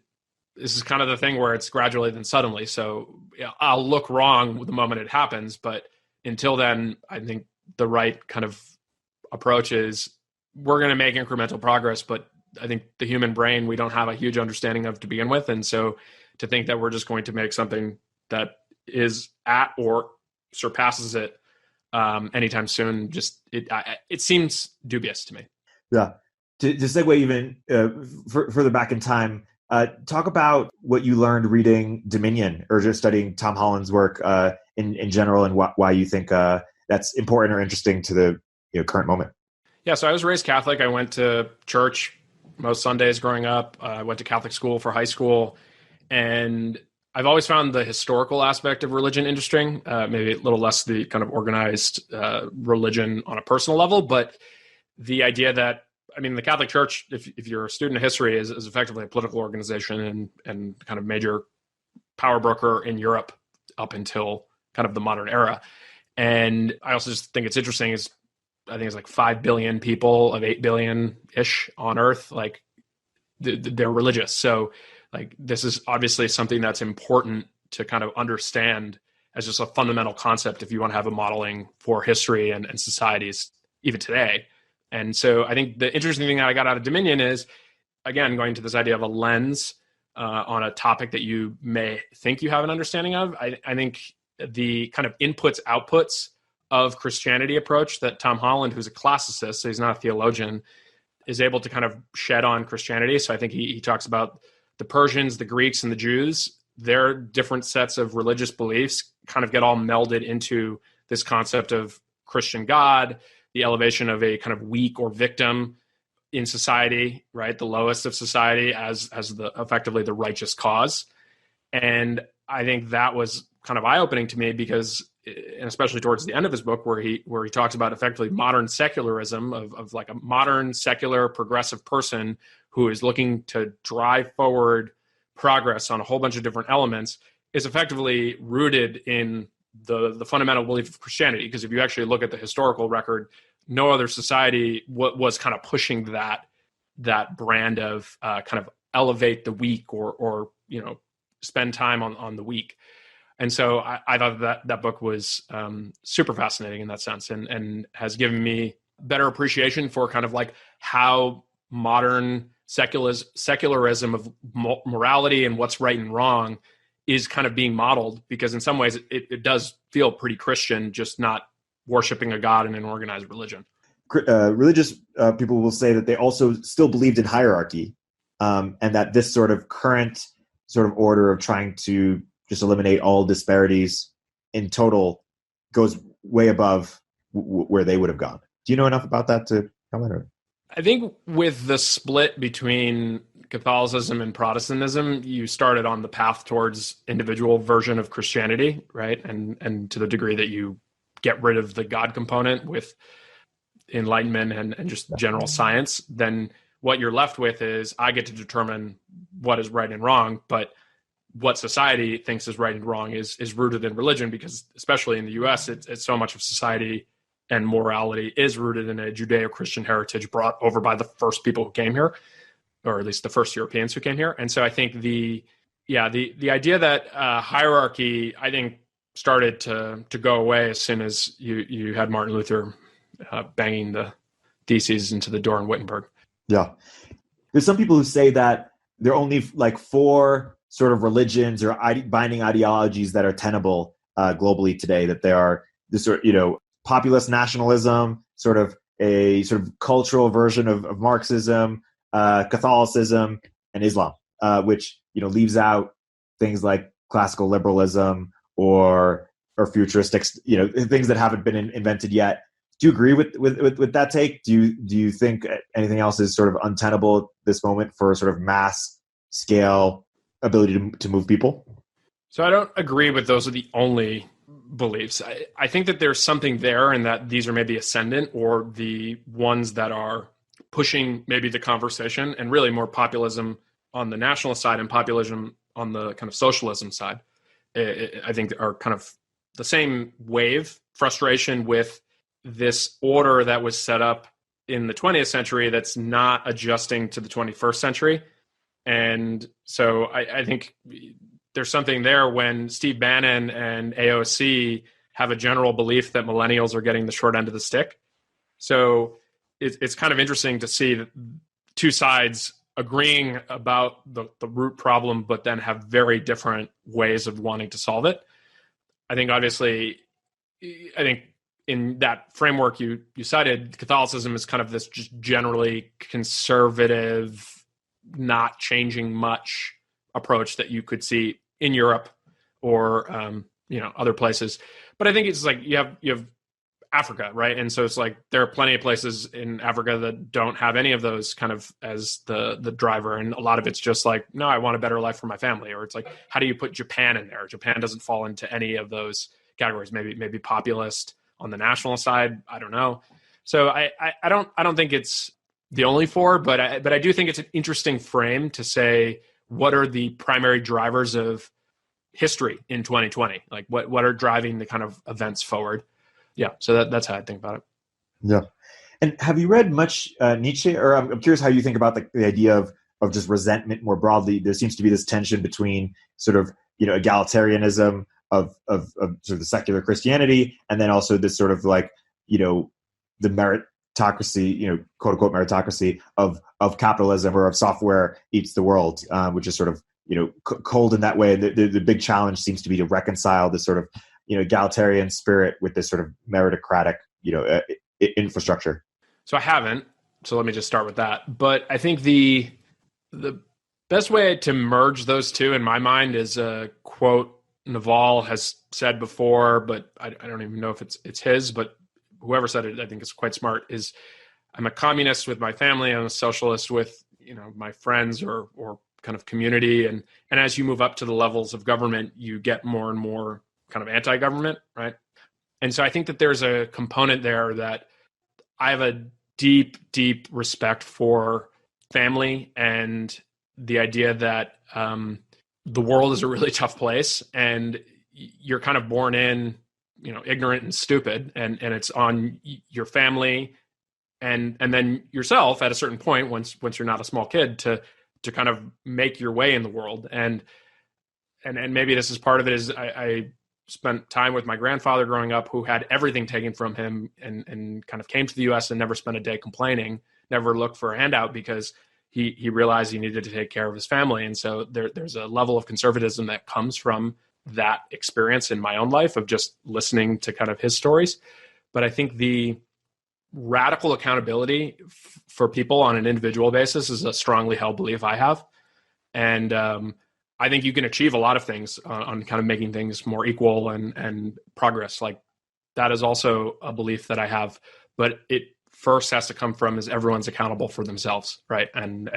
this is kind of the thing where it's gradually then suddenly. So I'll look wrong the moment it happens, but until then, I think the right kind of approach is we're going to make incremental progress, but I think the human brain, we don't have a huge understanding of to begin with. And so to think that we're just going to make something that is at or surpasses it anytime soon, it seems dubious to me. Yeah. To segue even further back in time, talk about what you learned reading Dominion or just studying Tom Holland's work in general, and why you think that's important or interesting to the current moment. Yeah, so I was raised Catholic. I went to church most Sundays growing up. I went to Catholic school for high school. And I've always found the historical aspect of religion interesting, maybe a little less the kind of organized religion on a personal level. But the idea that, the Catholic Church, if you're a student of history, is effectively a political organization and kind of major power broker in Europe up until kind of the modern era. And I also just think it's interesting I think it's like 5 billion people of 8 billion-ish on Earth, like they're religious. So like this is obviously something that's important to kind of understand as just a fundamental concept if you want to have a modeling for history and societies even today. And so I think the interesting thing that I got out of Dominion is, again, going to this idea of a lens on a topic that you may think you have an understanding of. I think the kind of inputs, outputs of Christianity approach that Tom Holland, who's a classicist, so he's not a theologian, is able to kind of shed on Christianity. So I think he talks about the Persians, the Greeks, and the Jews. Their different sets of religious beliefs kind of get all melded into this concept of Christian God, the elevation of a kind of weak or victim in society, right? The lowest of society as effectively the righteous cause. And I think that was kind of eye-opening to me because, and especially towards the end of his book where he talks about effectively modern secularism of like a modern secular progressive person who is looking to drive forward progress on a whole bunch of different elements, is effectively rooted in the fundamental belief of Christianity. Because if you actually look at the historical record, no other society was kind of pushing that brand of kind of elevate the weak or spend time on the weak. And so I thought that book was super fascinating in that sense, and has given me better appreciation for kind of like how modern secularism of morality and what's right and wrong is kind of being modeled, because in some ways it does feel pretty Christian, just not worshiping a God in an organized religion. Religious people will say that they also still believed in hierarchy, and that this sort of current sort of order of trying to just eliminate all disparities in total goes way above where they would have gone. Do you know enough about that to comment? Or? I think with the split between Catholicism and Protestantism, you started on the path towards individual version of Christianity, right? And to the degree that you get rid of the God component with Enlightenment and just general science, then what you're left with is I get to determine what is right and wrong, but what society thinks is right and wrong is rooted in religion, because especially in the US, it's so much of society and morality is rooted in a Judeo-Christian heritage brought over by the first people who came here, or at least the first Europeans who came here. And so I think the idea that hierarchy, I think, started to go away as soon as you had Martin Luther banging the theses into the door in Wittenberg. Yeah. There's some people who say that there are only like 4 sort of religions or binding ideologies that are tenable globally today, that they are this sort of, populist nationalism, sort of a sort of cultural version of Marxism, Catholicism, and Islam, which, leaves out things like classical liberalism or futuristic, things that haven't been invented yet. Do you agree with that take? Do you think anything else is sort of untenable at this moment for sort of mass scale ability to move people? So I don't agree with those are the only beliefs. I think that there's something there, and that these are maybe ascendant, or the ones that are pushing maybe the conversation, and really more populism on the nationalist side and populism on the kind of socialism side. I think are kind of the same wave, frustration with this order that was set up in the 20th century that's not adjusting to the 21st century. And so I think there's something there when Steve Bannon and AOC have a general belief that millennials are getting the short end of the stick. So it's kind of interesting to see that two sides agreeing about the root problem, but then have very different ways of wanting to solve it. I think in that framework you cited, Catholicism is kind of this just generally conservative, not changing much approach that you could see in Europe or other places. But I think it's like you have Africa, right? And so it's like there are plenty of places in Africa that don't have any of those kind of as the driver, and a lot of it's just like, no, I want a better life for my family. Or it's like, how do you put Japan in there? Japan doesn't fall into any of those categories. Maybe populist on the national side. I don't know. So I don't think it's the only 4, but I do think it's an interesting frame to say, what are the primary drivers of history in 2020? Like what are driving the kind of events forward? Yeah. So that's how I think about it. Yeah. And have you read much Nietzsche? Or I'm curious how you think about the idea of just resentment more broadly. There seems to be this tension between sort of, egalitarianism of sort of the secular Christianity, and then also this sort of like, the meritocracy, quote unquote meritocracy of capitalism, or of software eats the world, which is sort of cold in that way. And the big challenge seems to be to reconcile this sort of egalitarian spirit with this sort of meritocratic infrastructure. So I haven't. So let me just start with that. But I think the best way to merge those two in my mind is a quote Naval has said before, but I don't even know if it's his, but whoever said it, I think it's quite smart, is I'm a communist with my family, I'm a socialist with, my friends or kind of community. And as you move up to the levels of government, you get more and more kind of anti-government, right? And so I think that there's a component there that I have a deep, deep respect for family and the idea that the world is a really tough place and you're kind of born in, ignorant and stupid, and it's on your family and then yourself at a certain point, once you're not a small kid, to kind of make your way in the world. And maybe this is part of it, is I spent time with my grandfather growing up, who had everything taken from him and kind of came to the US and never spent a day complaining, never looked for a handout, because he realized he needed to take care of his family. And so there's a level of conservatism that comes from that experience in my own life of just listening to kind of his stories. But I think the radical accountability for people on an individual basis is a strongly held belief I have. And I think you can achieve a lot of things on kind of making things more equal and progress. Like, that is also a belief that I have, but it first has to come from is everyone's accountable for themselves, right? And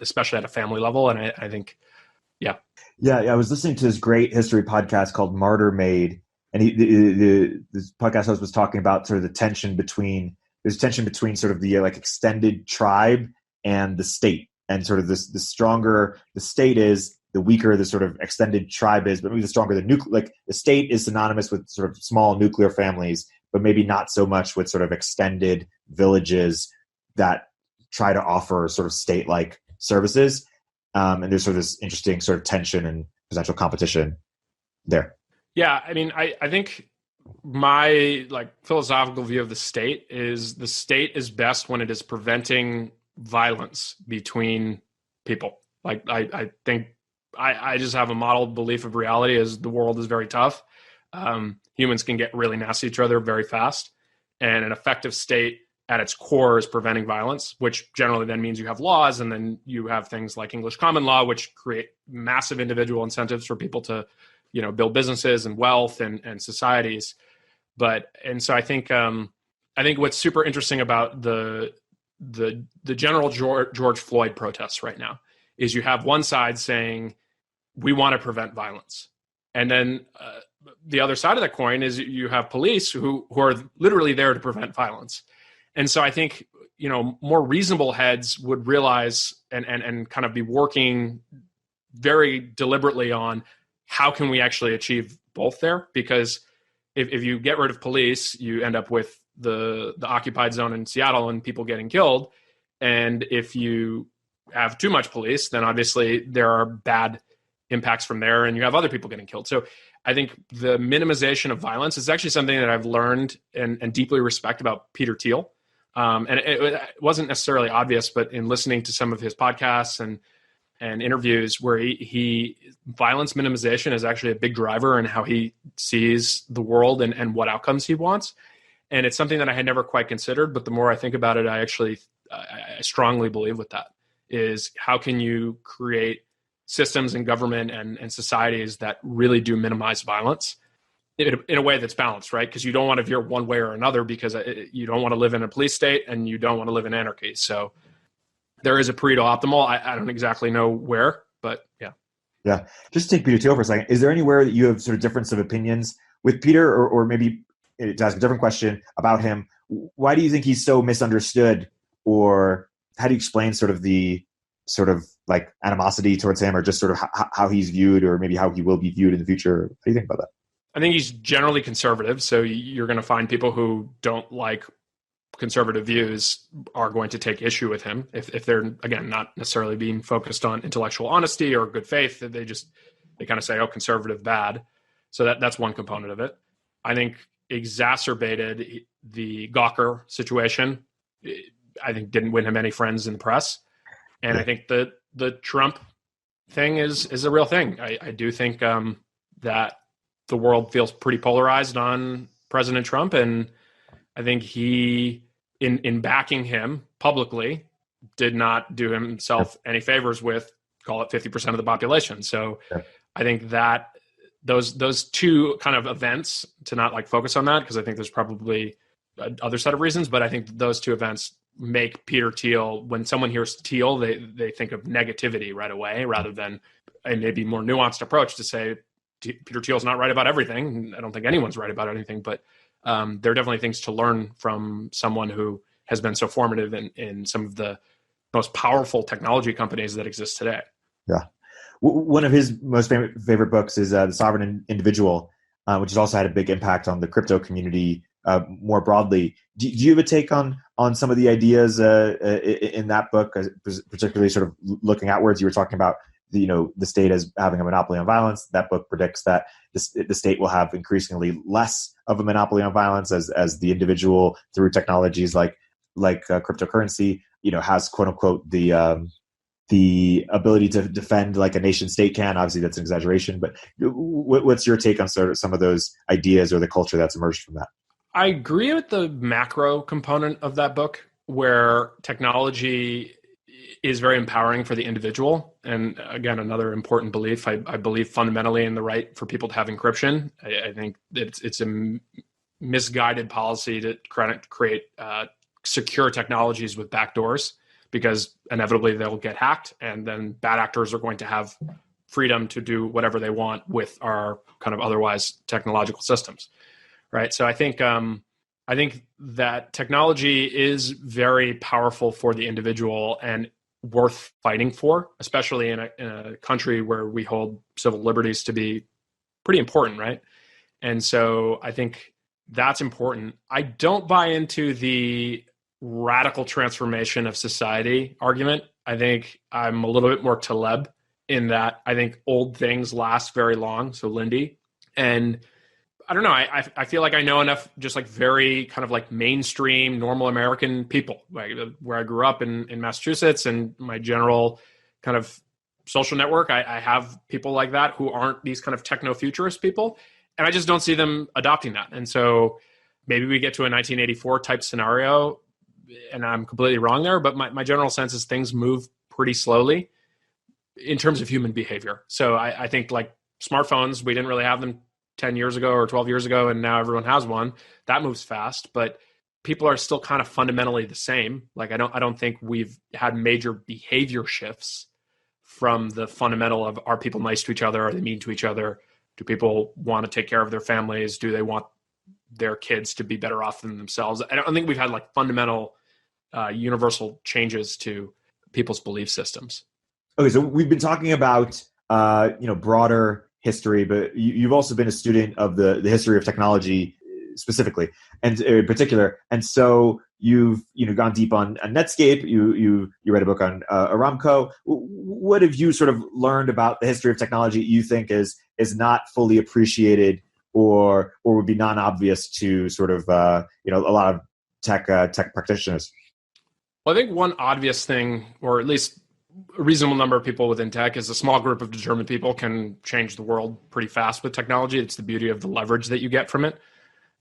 especially at a family level. And I think, yeah. Yeah, I was listening to this great history podcast called Martyr Made, and this podcast host was talking about sort of the tension between sort of the extended tribe and the state, and sort of the stronger the state is, the weaker the sort of extended tribe is, but maybe the stronger the the state is synonymous with sort of small nuclear families, but maybe not so much with sort of extended villages that try to offer sort of state-like services. And there's sort of this interesting sort of tension and potential competition there. Yeah, I mean, I think my philosophical view of the state is best when it is preventing violence between people. I think I just have a modeled belief of reality as the world is very tough. Humans can get really nasty to each other very fast, and an effective state at its core is preventing violence, which generally then means you have laws, and then you have things like English common law, which create massive individual incentives for people to, build businesses and wealth and societies. So I think what's super interesting about the general George Floyd protests right now is you have one side saying we want to prevent violence, and then the other side of the coin is you have police who are literally there to prevent violence. And so I think, more reasonable heads would realize and kind of be working very deliberately on how can we actually achieve both there? Because if you get rid of police, you end up with the occupied zone in Seattle and people getting killed. And if you have too much police, then obviously there are bad impacts from there and you have other people getting killed. So I think the minimization of violence is actually something that I've learned and deeply respect about Peter Thiel. And it wasn't necessarily obvious, but in listening to some of his podcasts and interviews where he violence minimization is actually a big driver in how he sees the world and what outcomes he wants. And it's something that I had never quite considered, but the more I think about it, I strongly believe with that is how can you create systems in government and societies that really do minimize violence in a way that's balanced, right? Because you don't want to veer one way or another, because you don't want to live in a police state and you don't want to live in anarchy. So there is a Pareto optimal. I don't exactly know where, but yeah. Yeah. Just take Peter Thiel for a second. Is there anywhere that you have sort of difference of opinions with Peter, or maybe to ask a different question about him? Why do you think he's so misunderstood, or how do you explain sort of the sort of animosity towards him, or just sort of how he's viewed, or maybe how he will be viewed in the future? What do you think about that? I think he's generally conservative. So you're going to find people who don't like conservative views are going to take issue with him if they're, again, not necessarily being focused on intellectual honesty or good faith. They kind of say, oh, conservative bad. So that's one component of it. I think exacerbated the Gawker situation. I think didn't win him any friends in the press. And I think the Trump thing is a real thing. I do think that the world feels pretty polarized on President Trump. And I think he, in backing him publicly, did not do himself any favors with, call it 50% of the population. So I think that those two kind of events, to not like focus on that, because I think there's probably other set of reasons, but I think those two events make Peter Thiel, when someone hears Thiel, they think of negativity right away, rather than a maybe more nuanced approach to say Peter Thiel's not right about everything. I don't think anyone's right about anything, but there are definitely things to learn from someone who has been so formative in some of the most powerful technology companies that exist today. Yeah. One of his most favorite books is The Sovereign Individual, which has also had a big impact on the crypto community more broadly. Do you have a take on some of the ideas in that book, particularly sort of looking outwards? You were talking about the state as having a monopoly on violence. That book predicts that the state will have increasingly less of a monopoly on violence as the individual, through technologies like cryptocurrency, has quote unquote the ability to defend like a nation state can. Obviously, that's an exaggeration, but what's your take on sort of some of those ideas or the culture that's emerged from that? I agree with the macro component of that book, where technology is very empowering for the individual. And again, another important belief, I believe fundamentally in the right for people to have encryption. I think it's a misguided policy to create secure technologies with backdoors, because inevitably they'll get hacked, and then bad actors are going to have freedom to do whatever they want with our kind of otherwise technological systems, right? So I think that technology is very powerful for the individual and worth fighting for, especially in a country where we hold civil liberties to be pretty important, right? And so I think that's important. I don't buy into the radical transformation of society argument. I think I'm a little bit more Taleb in that I think old things last very long. So Lindy. And I don't know, I feel like I know enough just like very kind of like mainstream, normal American people, like where I grew up in Massachusetts, and my general kind of social network. I have people like that who aren't these kind of techno-futurist people. And I just don't see them adopting that. And so maybe we get to a 1984 type scenario, and I'm completely wrong there, but my general sense is things move pretty slowly in terms of human behavior. So I think like smartphones, we didn't really have them 10 years ago or 12 years ago, and now everyone has one. That moves fast, but people are still kind of fundamentally the same. Like I don't think we've had major behavior shifts from the fundamental of, are people nice to each other? Are they mean to each other? Do people want to take care of their families? Do they want their kids to be better off than themselves? I don't think we've had like fundamental universal changes to people's belief systems. Okay, so we've been talking about broader history, but you've also been a student of the history of technology specifically, and in particular. And so you've gone deep on Netscape. You read a book on Aramco. What have you sort of learned about the history of technology you think is not fully appreciated or would be non-obvious to sort of a lot of tech practitioners? Well, I think one obvious thing, or at least a reasonable number of people within tech, is a small group of determined people can change the world pretty fast with technology. It's the beauty of the leverage that you get from it.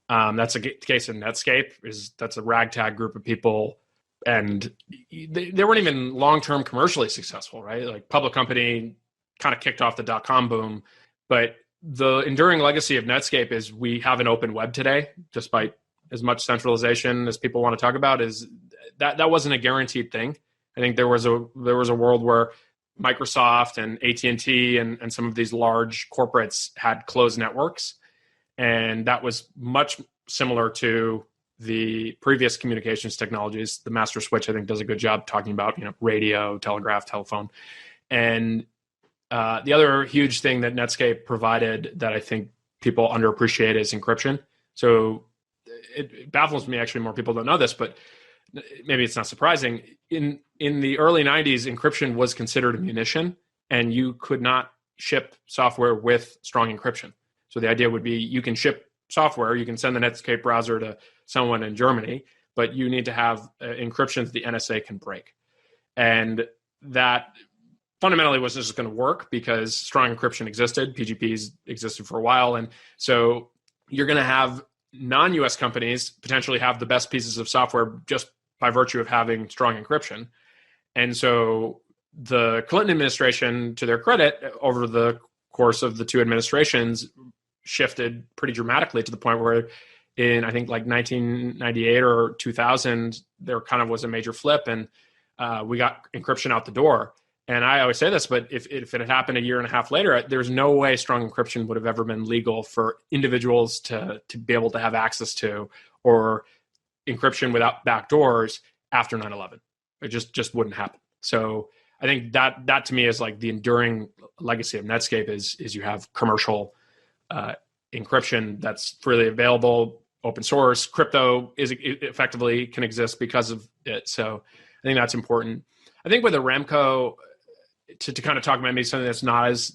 That's a case in Netscape. That's a ragtag group of people, and they weren't even long-term commercially successful, right? Like public company kind of kicked off the dot-com boom, but the enduring legacy of Netscape is we have an open web today, despite as much centralization as people want to talk about. Is that wasn't a guaranteed thing. I think there was a world where Microsoft and AT&T and some of these large corporates had closed networks, and that was much similar to the previous communications technologies. The master switch, I think, does a good job talking about radio, telegraph, telephone, and the other huge thing that Netscape provided that I think people underappreciate is encryption. So it baffles me, actually, more people don't know this, but maybe it's not surprising. In the early 90s, encryption was considered a munition, and you could not ship software with strong encryption. So the idea would be you can ship software. You can send the Netscape browser to someone in Germany, but you need to have encryption that the NSA can break. And that fundamentally wasn't just going to work because strong encryption existed. PGPs existed for a while. And so you're going to have non-US companies potentially have the best pieces of software just by virtue of having strong encryption. And so the Clinton administration, to their credit, over the course of the two administrations, shifted pretty dramatically to the point where in, I think, like 1998 or 2000, there kind of was a major flip, and we got encryption out the door. And I always say this, but if it had happened a year and a half later, there's no way strong encryption would have ever been legal for individuals to be able to have access to, or encryption without backdoors after 9/11. It just wouldn't happen. So I think that to me is like the enduring legacy of Netscape is you have commercial encryption that's freely available, open source. Crypto is effectively can exist because of it. So I think that's important. I think with Aramco, to kind of talk about maybe something that's not as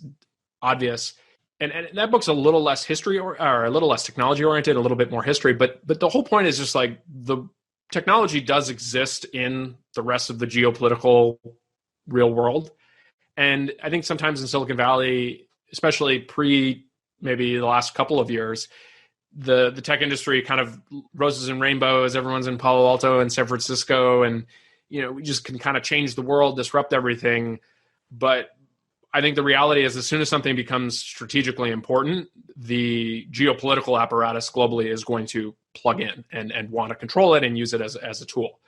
obvious, and that book's a little less history or a little less technology oriented, a little bit more history, but the whole point is just like the technology does exist in the rest of the geopolitical real world. And I think sometimes in Silicon Valley, especially pre maybe the last couple of years, the tech industry kind of roses and rainbows. Everyone's in Palo Alto and San Francisco, and we just can kind of change the world, disrupt everything. But I think the reality is, as soon as something becomes strategically important, the geopolitical apparatus globally is going to plug in and want to control it and use it as a tool.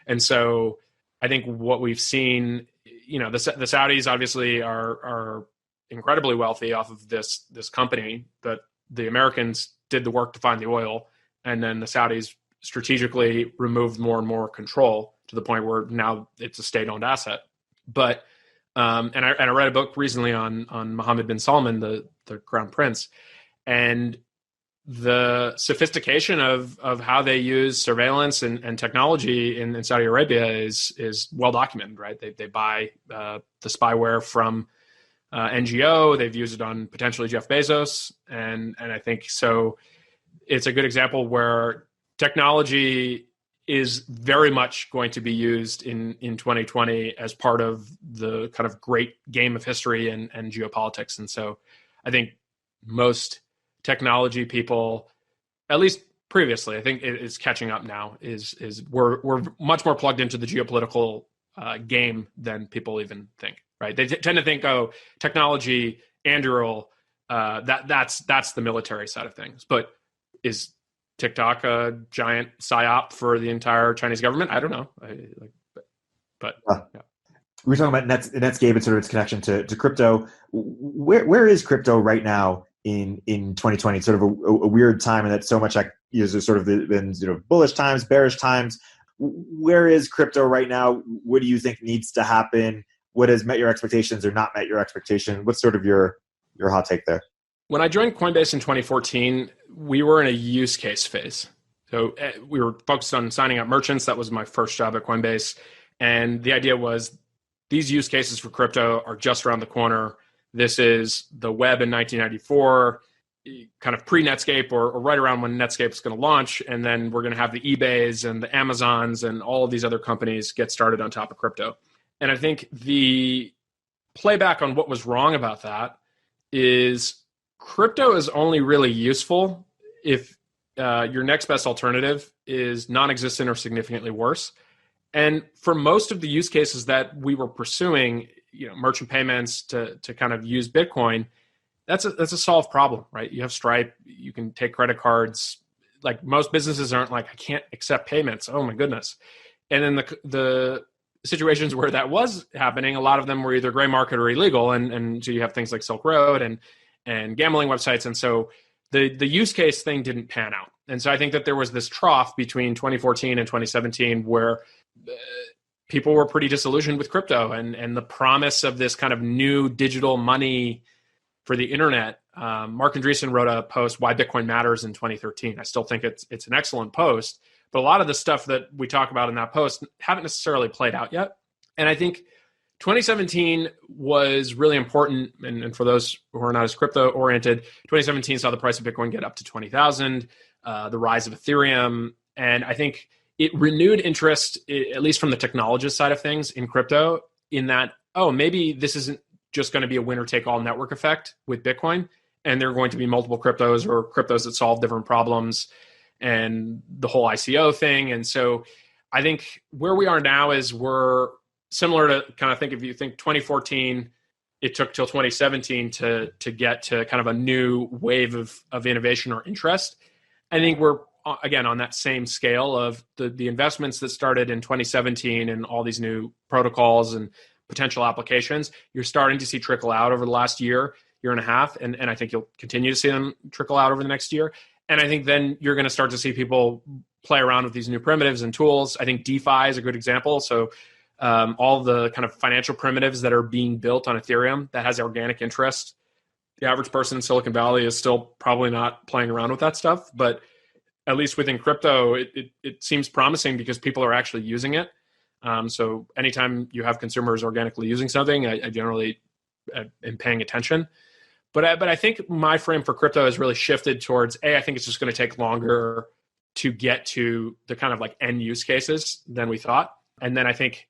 And so I think what we've seen, the Saudis obviously are incredibly wealthy off of this company, but the Americans did the work to find the oil, and then the Saudis strategically removed more and more control to the point where now it's a state-owned asset. But and I read a book recently on Mohammed bin Salman, the Crown Prince, and the sophistication of how they use surveillance and technology in Saudi Arabia is well documented, right? They buy the spyware from NGO. They've used it on potentially Jeff Bezos, and I think so. It's a good example where technology is very much going to be used in 2020 as part of the kind of great game of history and geopolitics. And so I think most technology people, at least previously, I think it is catching up now, is we're much more plugged into the geopolitical game than people even think, right? They tend to think, oh, technology, Anduril, that's the military side of things. But is TikTok a giant psyop for the entire Chinese government? I don't know. But yeah. We're talking about Netscape and sort of its connection to crypto. Where is crypto right now in 2020? It's sort of a weird time, and that so much there's sort of been bullish times, bearish times. Where is crypto right now? What do you think needs to happen? What has met your expectations or not met your expectation? What's sort of your hot take there? When I joined Coinbase in 2014, we were in a use case phase. So we were focused on signing up merchants. That was my first job at Coinbase. And the idea was these use cases for crypto are just around the corner. This is the web in 1994, kind of pre-Netscape or right around when Netscape is going to launch. And then we're going to have the eBays and the Amazons and all of these other companies get started on top of crypto. And I think the playback on what was wrong about that is crypto is only really useful if your next best alternative is non-existent or significantly worse. And for most of the use cases that we were pursuing, merchant payments to kind of use Bitcoin, that's a solved problem, right? You have Stripe, you can take credit cards. Like most businesses aren't like, I can't accept payments. Oh my goodness. And then the situations where that was happening, a lot of them were either gray market or illegal. And so you have things like Silk Road and gambling websites. And so the use case thing didn't pan out. And so I think that there was this trough between 2014 and 2017 where people were pretty disillusioned with crypto and the promise of this kind of new digital money for the internet. Mark Andreessen wrote a post, Why Bitcoin Matters, in 2013. I still think it's an excellent post, but a lot of the stuff that we talk about in that post haven't necessarily played out yet. And I think 2017 was really important. And for those who are not as crypto oriented, 2017 saw the price of Bitcoin get up to 20,000, the rise of Ethereum. And I think it renewed interest, at least from the technologist side of things, in crypto, in that, oh, maybe this isn't just going to be a winner take all network effect with Bitcoin. And there are going to be multiple cryptos or cryptos that solve different problems and the whole ICO thing. And so I think where we are now is we're similar to kind of think, if you think 2014, it took till 2017 to get to kind of a new wave of innovation or interest. I think we're, again, on that same scale of the investments that started in 2017 and all these new protocols and potential applications, you're starting to see trickle out over the last year and a half. And I think you'll continue to see them trickle out over the next year. And I think then you're going to start to see people play around with these new primitives and tools. I think DeFi is a good example. So all the kind of financial primitives that are being built on Ethereum that has organic interest. The average person in Silicon Valley is still probably not playing around with that stuff, but at least within crypto, it seems promising because people are actually using it. So anytime you have consumers organically using something, I generally am paying attention. But I think my frame for crypto has really shifted towards, I think it's just going to take longer to get to the kind of like end use cases than we thought. And then I think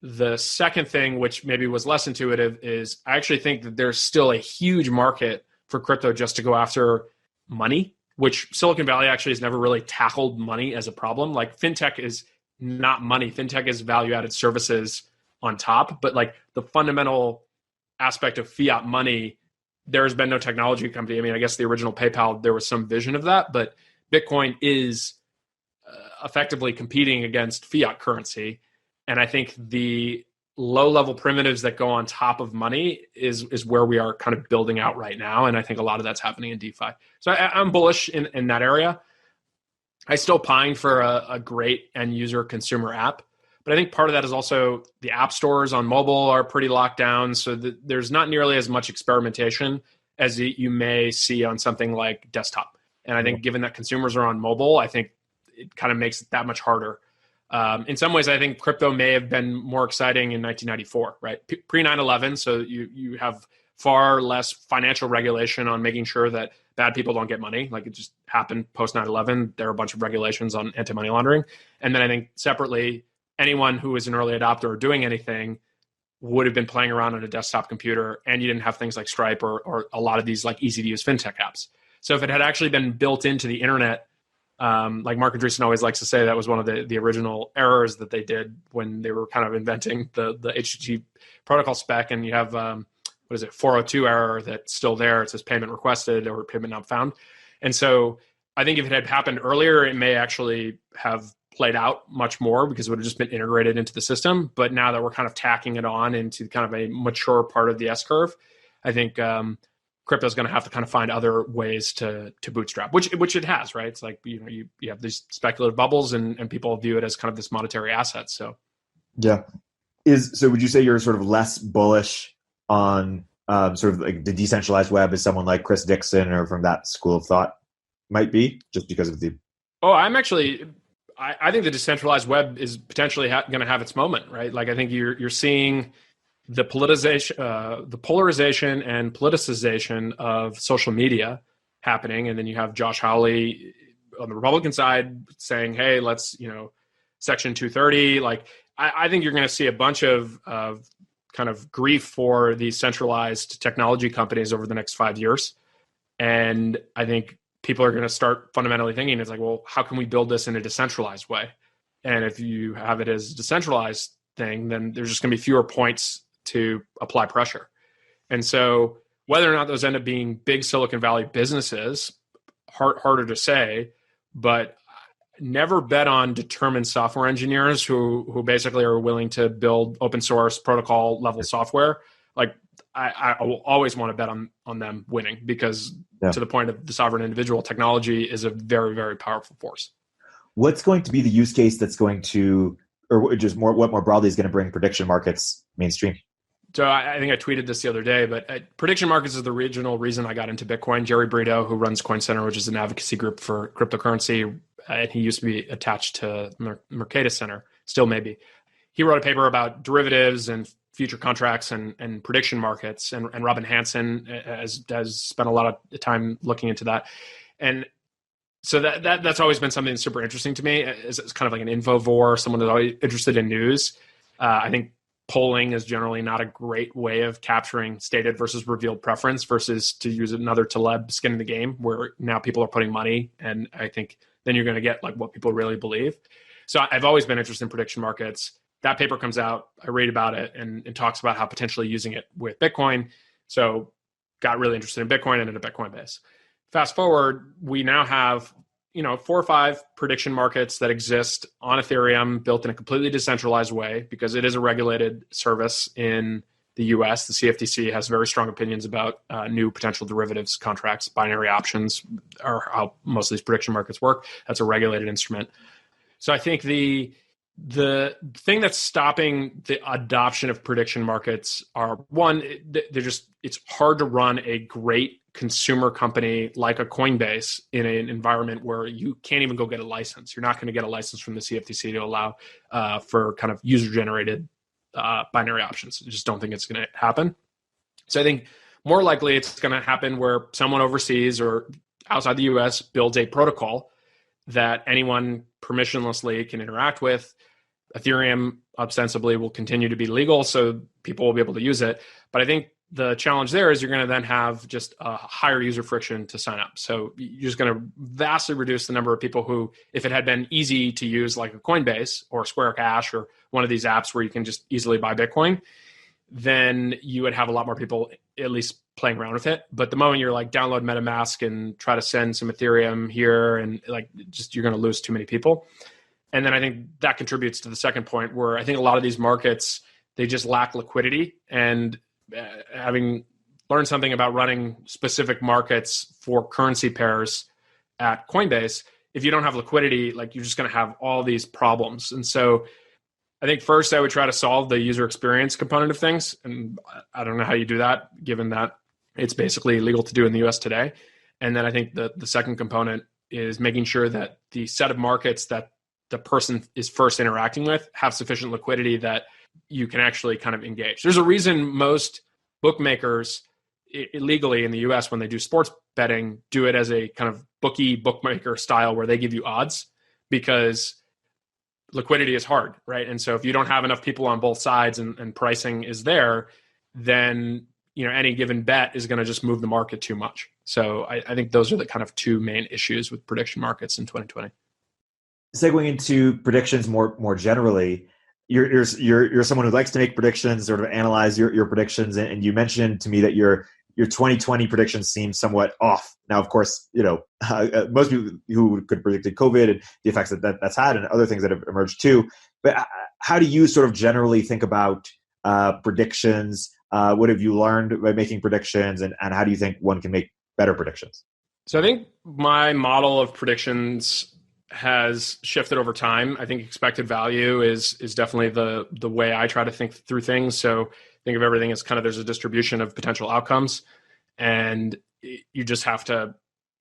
the second thing, which maybe was less intuitive, is I actually think that there's still a huge market for crypto just to go after money, which Silicon Valley actually has never really tackled money as a problem. Like fintech is not money. Fintech is value-added services on top. But like the fundamental aspect of fiat money, there has been no technology company. I mean, I guess the original PayPal, there was some vision of that, but Bitcoin is effectively competing against fiat currency. And I think the low-level primitives that go on top of money is where we are kind of building out right now. And I think a lot of that's happening in DeFi. So I'm bullish in that area. I still pine for a great end-user consumer app. But I think part of that is also the app stores on mobile are pretty locked down. So there's not nearly as much experimentation as you may see on something like desktop. And I think given that consumers are on mobile, I think it kind of makes it that much harder. In some ways, I think crypto may have been more exciting in 1994, right? Pre 9/11. So you have far less financial regulation on making sure that bad people don't get money. Like it just happened post 9/11. There are a bunch of regulations on anti-money laundering. And then I think separately, anyone who was an early adopter or doing anything would have been playing around on a desktop computer, and you didn't have things like Stripe or a lot of these like easy to use fintech apps. So if it had actually been built into the internet, like Mark Andreessen always likes to say, that was one of the original errors that they did when they were kind of inventing the HTTP protocol spec. And you have, 402 error that's still there. It says payment requested or payment not found. And so I think if it had happened earlier, it may actually have played out much more because it would have just been integrated into the system. But now that we're kind of tacking it on into kind of a mature part of the S-curve, I think crypto is going to have to kind of find other ways to bootstrap, which it has, right? It's like, you have these speculative bubbles and people view it as kind of this monetary asset. So, yeah. So would you say you're sort of less bullish on sort of like the decentralized web as someone like Chris Dixon or from that school of thought might be, just because of the... Oh, I think the decentralized web is potentially going to have its moment, right? Like I think you're seeing the polarization and politicization of social media happening, and then you have Josh Hawley on the Republican side saying, "Hey, let's Section 230." Like I think you're going to see a bunch of kind of grief for these centralized technology companies over the next 5 years, and I think people are going to start fundamentally thinking, it's like, well, how can we build this in a decentralized way? And if you have it as a decentralized thing, then there's just going to be fewer points to apply pressure. And so whether or not those end up being big Silicon Valley businesses, harder to say, but never bet on determined software engineers who basically are willing to build open source protocol level software. Like I will always want to bet on them winning because to the point of the sovereign individual, technology is a very, very powerful force. What's going to be the use case that's going to, or just what more broadly is going to bring prediction markets mainstream? So I think I tweeted this the other day, but prediction markets is the original reason I got into Bitcoin. Jerry Brito, who runs Coin Center, which is an advocacy group for cryptocurrency, and he used to be attached to Mercatus Center, still maybe. He wrote a paper about derivatives and future contracts and prediction markets. And Robin Hanson has spent a lot of time looking into that. And so that's always been something that's super interesting to me. It's kind of like an infovore, someone who's always interested in news. I think polling is generally not a great way of capturing stated versus revealed preference versus, to use another Taleb, skin in the game, where now people are putting money. And I think then you're going to get like what people really believe. So I've always been interested in prediction markets. That paper comes out, I read about it and talks about how potentially using it with Bitcoin. So got really interested in Bitcoin and ended up at Coinbase. Fast forward, we now have 4 or 5 prediction markets that exist on Ethereum, built in a completely decentralized way because it is a regulated service in the US. The CFTC has very strong opinions about new potential derivatives contracts. Binary options are how most of these prediction markets work. That's a regulated instrument. So I think the thing that's stopping the adoption of prediction markets are, one, it's hard to run a great consumer company like a Coinbase in an environment where you can't even go get a license. You're not going to get a license from the CFTC to allow for kind of user-generated binary options. I just don't think it's going to happen. So I think more likely it's going to happen where someone overseas or outside the US builds a protocol that anyone permissionlessly can interact with. Ethereum ostensibly will continue to be legal, so people will be able to use it. But I think the challenge there is you're going to then have just a higher user friction to sign up. So you're just going to vastly reduce the number of people who, if it had been easy to use like a Coinbase or Square Cash or one of these apps where you can just easily buy Bitcoin, then you would have a lot more people at least playing around with it. But the moment you're like download MetaMask and try to send some Ethereum here and like just you're going to lose too many people. And then I think that contributes to the second point where I think a lot of these markets, they just lack liquidity. And having learned something about running specific markets for currency pairs at Coinbase, if you don't have liquidity, like you're just going to have all these problems. And so I think first I would try to solve the user experience component of things. And I don't know how you do that, given that it's basically illegal to do in the US today. And then I think the second component is making sure that the set of markets that the person is first interacting with have sufficient liquidity that you can actually kind of engage. There's a reason most bookmakers illegally in the US, when they do sports betting, do it as a kind of bookmaker style where they give you odds because liquidity is hard, right? And so if you don't have enough people on both sides and pricing is there, then any given bet is going to just move the market too much. So I think those are the kind of two main issues with prediction markets in 2020. Segueing into predictions more generally, you're someone who likes to make predictions, sort of analyze your predictions, and you mentioned to me that your 2020 predictions seem somewhat off. Now, of course, most people who could have predicted COVID and the effects that's had, and other things that have emerged too. But how do you sort of generally think about predictions? What have you learned by making predictions, and how do you think one can make better predictions? So I think my model of predictions has shifted over time. I think expected value is definitely the way I try to think through things. So think of everything as kind of there's a distribution of potential outcomes, and you just have to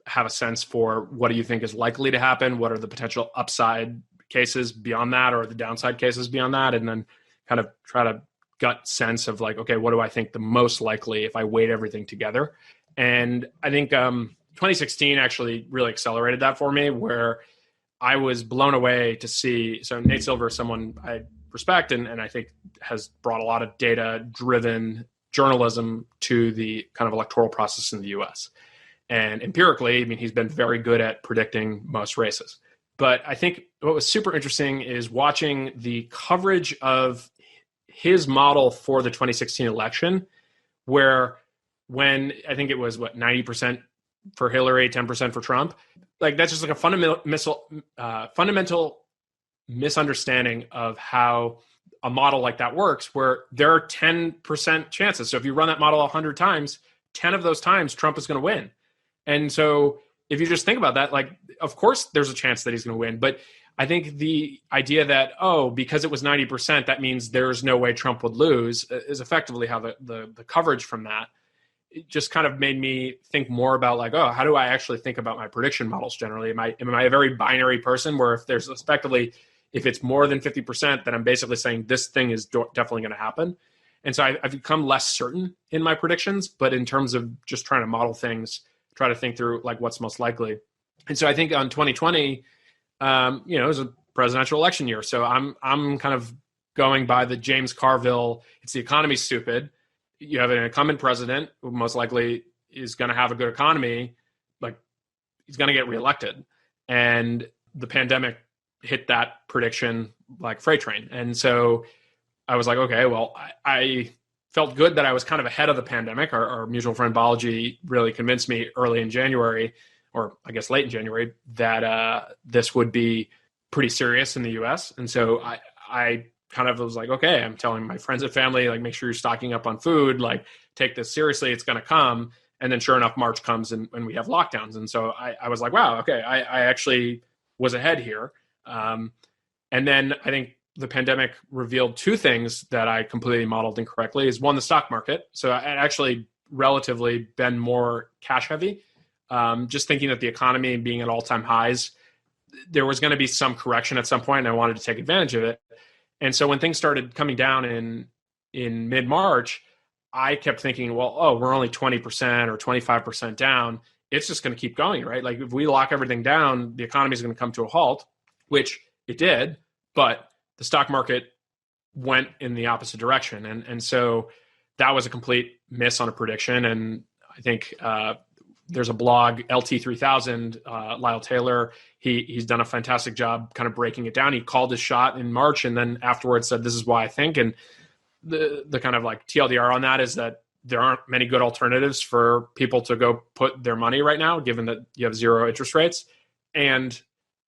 have a sense for what do you think is likely to happen, what are the potential upside cases beyond that or the downside cases beyond that, and then kind of try to gut sense of like, okay, what do I think the most likely if I weight everything together? And I think 2016 actually really accelerated that for me, where I was blown away to see. So Nate Silver is someone I respect and I think has brought a lot of data-driven journalism to the kind of electoral process in the US. And empirically, I mean, he's been very good at predicting most races. But I think what was super interesting is watching the coverage of his model for the 2016 election, where when I think it was 90% for Hillary, 10% for Trump, like that's just like a fundamental misunderstanding of how a model like that works, where there are 10% chances. So if you run that model 100 times, 10 of those times Trump is going to win. And so if you just think about that, like, of course there's a chance that he's going to win. But I think the idea that, because it was 90%, that means there's no way Trump would lose is effectively how the coverage from that, it just kind of made me think more about like, how do I actually think about my prediction models generally? Am I a very binary person where if it's more than 50%, then I'm basically saying this thing is definitely going to happen. And so I've become less certain in my predictions, but in terms of just trying to model things, try to think through like what's most likely. And so I think on 2020, it was a presidential election year. So I'm kind of going by the James Carville, it's the economy's stupid. You have an incumbent president who most likely is going to have a good economy, like he's going to get reelected. And the pandemic hit that prediction like freight train. And so I was like, okay, well, I felt good that I was kind of ahead of the pandemic. Our mutual friend Biology really convinced me early in January, or I guess late in January, that this would be pretty serious in the US. And so I kind of was like, okay, I'm telling my friends and family, like, make sure you're stocking up on food, like take this seriously, it's going to come. And then sure enough, March comes and we have lockdowns. And so I was like, wow, okay, I actually was ahead here. And then I think the pandemic revealed two things that I completely modeled incorrectly is one, the stock market. So I actually relatively been more cash heavy, just thinking that the economy being at all-time highs, there was going to be some correction at some point and I wanted to take advantage of it. And so when things started coming down in mid-March, I kept thinking, well, we're only 20% or 25% down. It's just going to keep going, right? Like if we lock everything down, the economy is going to come to a halt, which it did, but the stock market went in the opposite direction. And so that was a complete miss on a prediction. And I think there's a blog, LT3000, Lyle Taylor, he's done a fantastic job kind of breaking it down. He called his shot in March and then afterwards said, this is why I think. And the kind of like TLDR on that is that there aren't many good alternatives for people to go put their money right now, given that you have zero interest rates and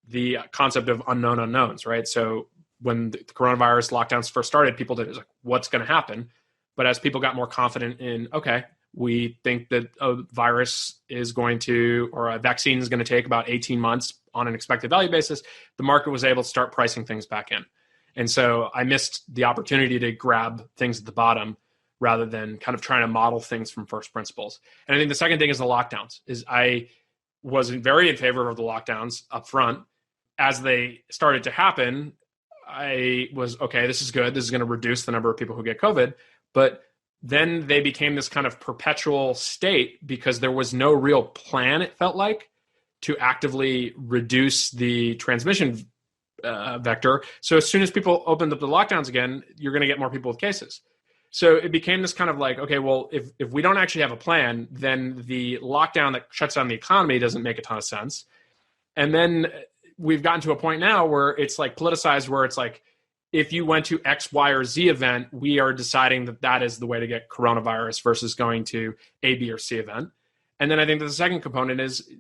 the concept of unknown unknowns, right? So when the coronavirus lockdowns first started, people did like, what's going to happen? But as people got more confident in, okay, we think that a virus is going to, or a vaccine is going to take about 18 months on an expected value basis, the market was able to start pricing things back in. And so I missed the opportunity to grab things at the bottom rather than kind of trying to model things from first principles. And I think the second thing is the lockdowns. Is I was very in favor of the lockdowns up front. As they started to happen, I was, okay, this is good. This is going to reduce the number of people who get COVID. But then they became this kind of perpetual state because there was no real plan, it felt like, to actively reduce the transmission vector. So as soon as people opened up the lockdowns again, you're going to get more people with cases. So it became this kind of like, okay, well, if we don't actually have a plan, then the lockdown that shuts down the economy doesn't make a ton of sense. And then we've gotten to a point now where it's like politicized, where it's like, if you went to X, Y, or Z event, we are deciding that that is the way to get coronavirus versus going to A, B, or C event. And then I think that the second component is,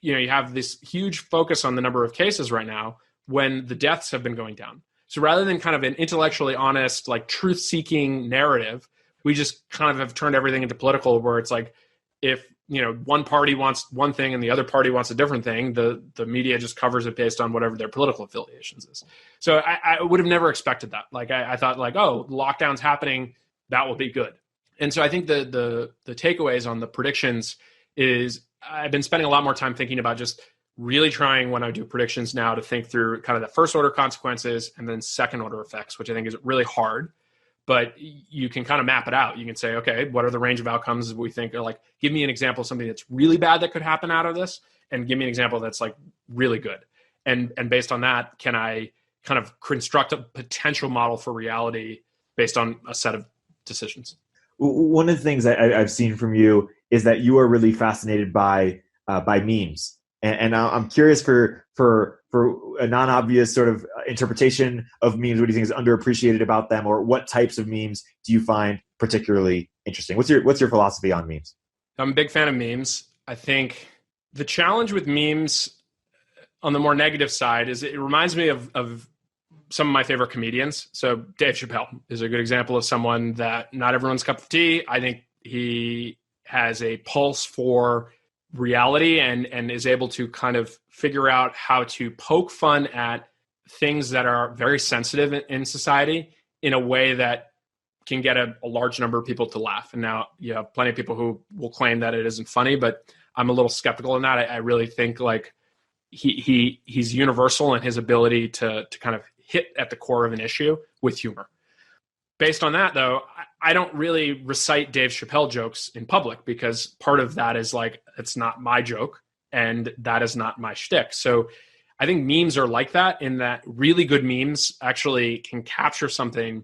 you have this huge focus on the number of cases right now when the deaths have been going down. So rather than kind of an intellectually honest, like truth-seeking narrative, we just kind of have turned everything into political, where it's like, if one party wants one thing and the other party wants a different thing, the media just covers it based on whatever their political affiliations is. So I would have never expected that. Like I thought like, oh, lockdown's happening, that will be good. And so I think the takeaways on the predictions is I've been spending a lot more time thinking about just really trying, when I do predictions now, to think through kind of the first order consequences and then second order effects, which I think is really hard. But you can kind of map it out. You can say, okay, what are the range of outcomes we think are like, give me an example of something that's really bad that could happen out of this, and give me an example that's like really good. And based on that, can I kind of construct a potential model for reality based on a set of decisions? One of the things I've seen from you is that you are really fascinated by memes. And I'm curious for a non-obvious sort of interpretation of memes. What do you think is underappreciated about them, or what types of memes do you find particularly interesting? What's your philosophy on memes? I'm a big fan of memes. I think the challenge with memes on the more negative side is it reminds me of some of my favorite comedians. So Dave Chappelle is a good example of someone that not everyone's cup of tea. I think he has a pulse for reality and is able to kind of figure out how to poke fun at things that are very sensitive in society in a way that can get a large number of people to laugh. And now you have plenty of people who will claim that it isn't funny, but I'm a little skeptical in that. I really think like he's universal in his ability to kind of hit at the core of an issue with humor. Based on that, though, I don't really recite Dave Chappelle jokes in public because part of that is like, it's not my joke and that is not my shtick. So I think memes are like that, in that really good memes actually can capture something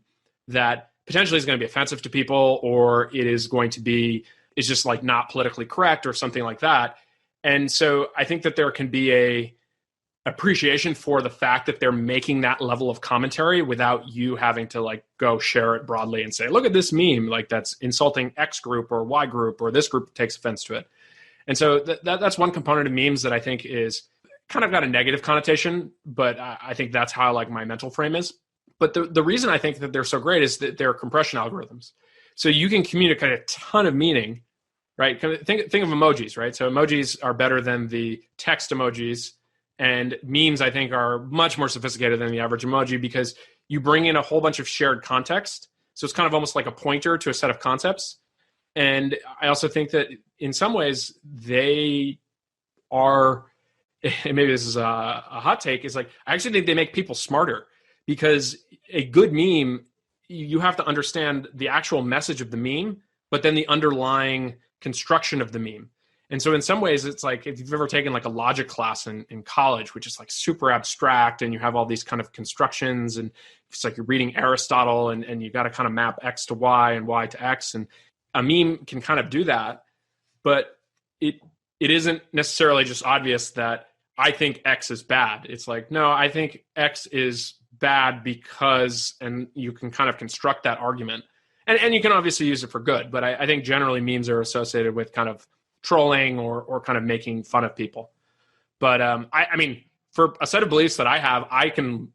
that potentially is going to be offensive to people, or it is going to be, is just like not politically correct or something like that. And so I think that there can be a appreciation for the fact that they're making that level of commentary without you having to like go share it broadly and say, look at this meme, like that's insulting X group or Y group, or this group takes offense to it. And so that's one component of memes that I think is kind of got a negative connotation, but I think that's how like my mental frame is. But the reason I think that they're so great is that they're compression algorithms. So you can communicate a ton of meaning, right? Think of emojis, right? So emojis are better than the text emojis, and memes, I think, are much more sophisticated than the average emoji because you bring in a whole bunch of shared context. So it's kind of almost like a pointer to a set of concepts. And I also think that in some ways they are, and maybe this is a hot take, is like, I actually think they make people smarter, because a good meme, you have to understand the actual message of the meme, but then the underlying construction of the meme. And so in some ways, it's like, if you've ever taken like a logic class in college, which is like super abstract, and you have all these kind of constructions, and it's like you're reading Aristotle, and you got to kind of map X to Y and Y to X. And a meme can kind of do that, but it isn't necessarily just obvious that I think X is bad. It's like, no, I think X is bad because, and you can kind of construct that argument. And you can obviously use it for good, but I think generally memes are associated with kind of trolling or kind of making fun of people. But I mean, for a set of beliefs that I have, I think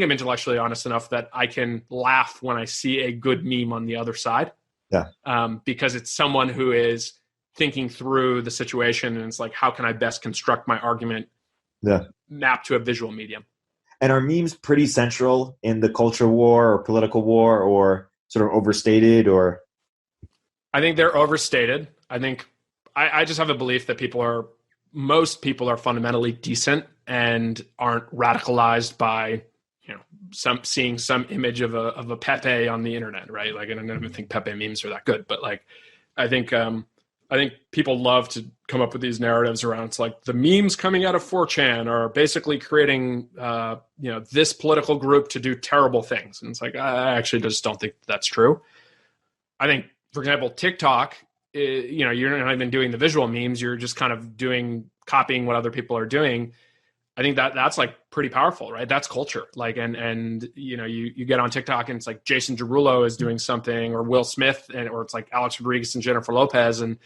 I'm intellectually honest enough that I can laugh when I see a good meme on the other side. Yeah. Because it's someone who is thinking through the situation, and it's like, how can I best construct my argument mapped to a visual medium? And are memes pretty central in the culture war or political war, or sort of overstated? Or I think they're overstated. I think I just have a belief that most people are fundamentally decent and aren't radicalized by, seeing some image of a Pepe on the internet, right? Like, I don't even think Pepe memes are that good, but like, I think people love to come up with these narratives around, it's like the memes coming out of 4chan are basically creating, this political group to do terrible things. And it's like, I actually just don't think that's true. I think, for example, TikTok, you're not even doing the visual memes. You're just kind of copying what other people are doing. I think that's like pretty powerful, right? That's culture. Like, and you get on TikTok and it's like Jason Derulo is doing something, or Will Smith, or it's like Alex Rodriguez and Jennifer Lopez. And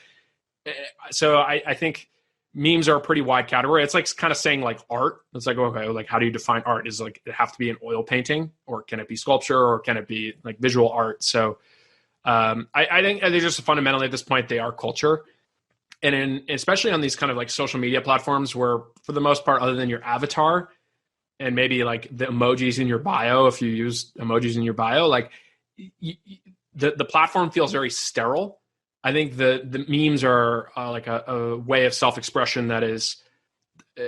so I think memes are a pretty wide category. It's like kind of saying like art. It's like, okay, like how do you define art? Is like, it have to be an oil painting, or can it be sculpture, or can it be like visual art? So I think they're just fundamentally at this point, they are culture. And especially on these kind of like social media platforms where, for the most part, other than your avatar and maybe like the emojis in your bio, if you use emojis in your bio, like the platform feels very sterile. I think the memes are like a way of self-expression that is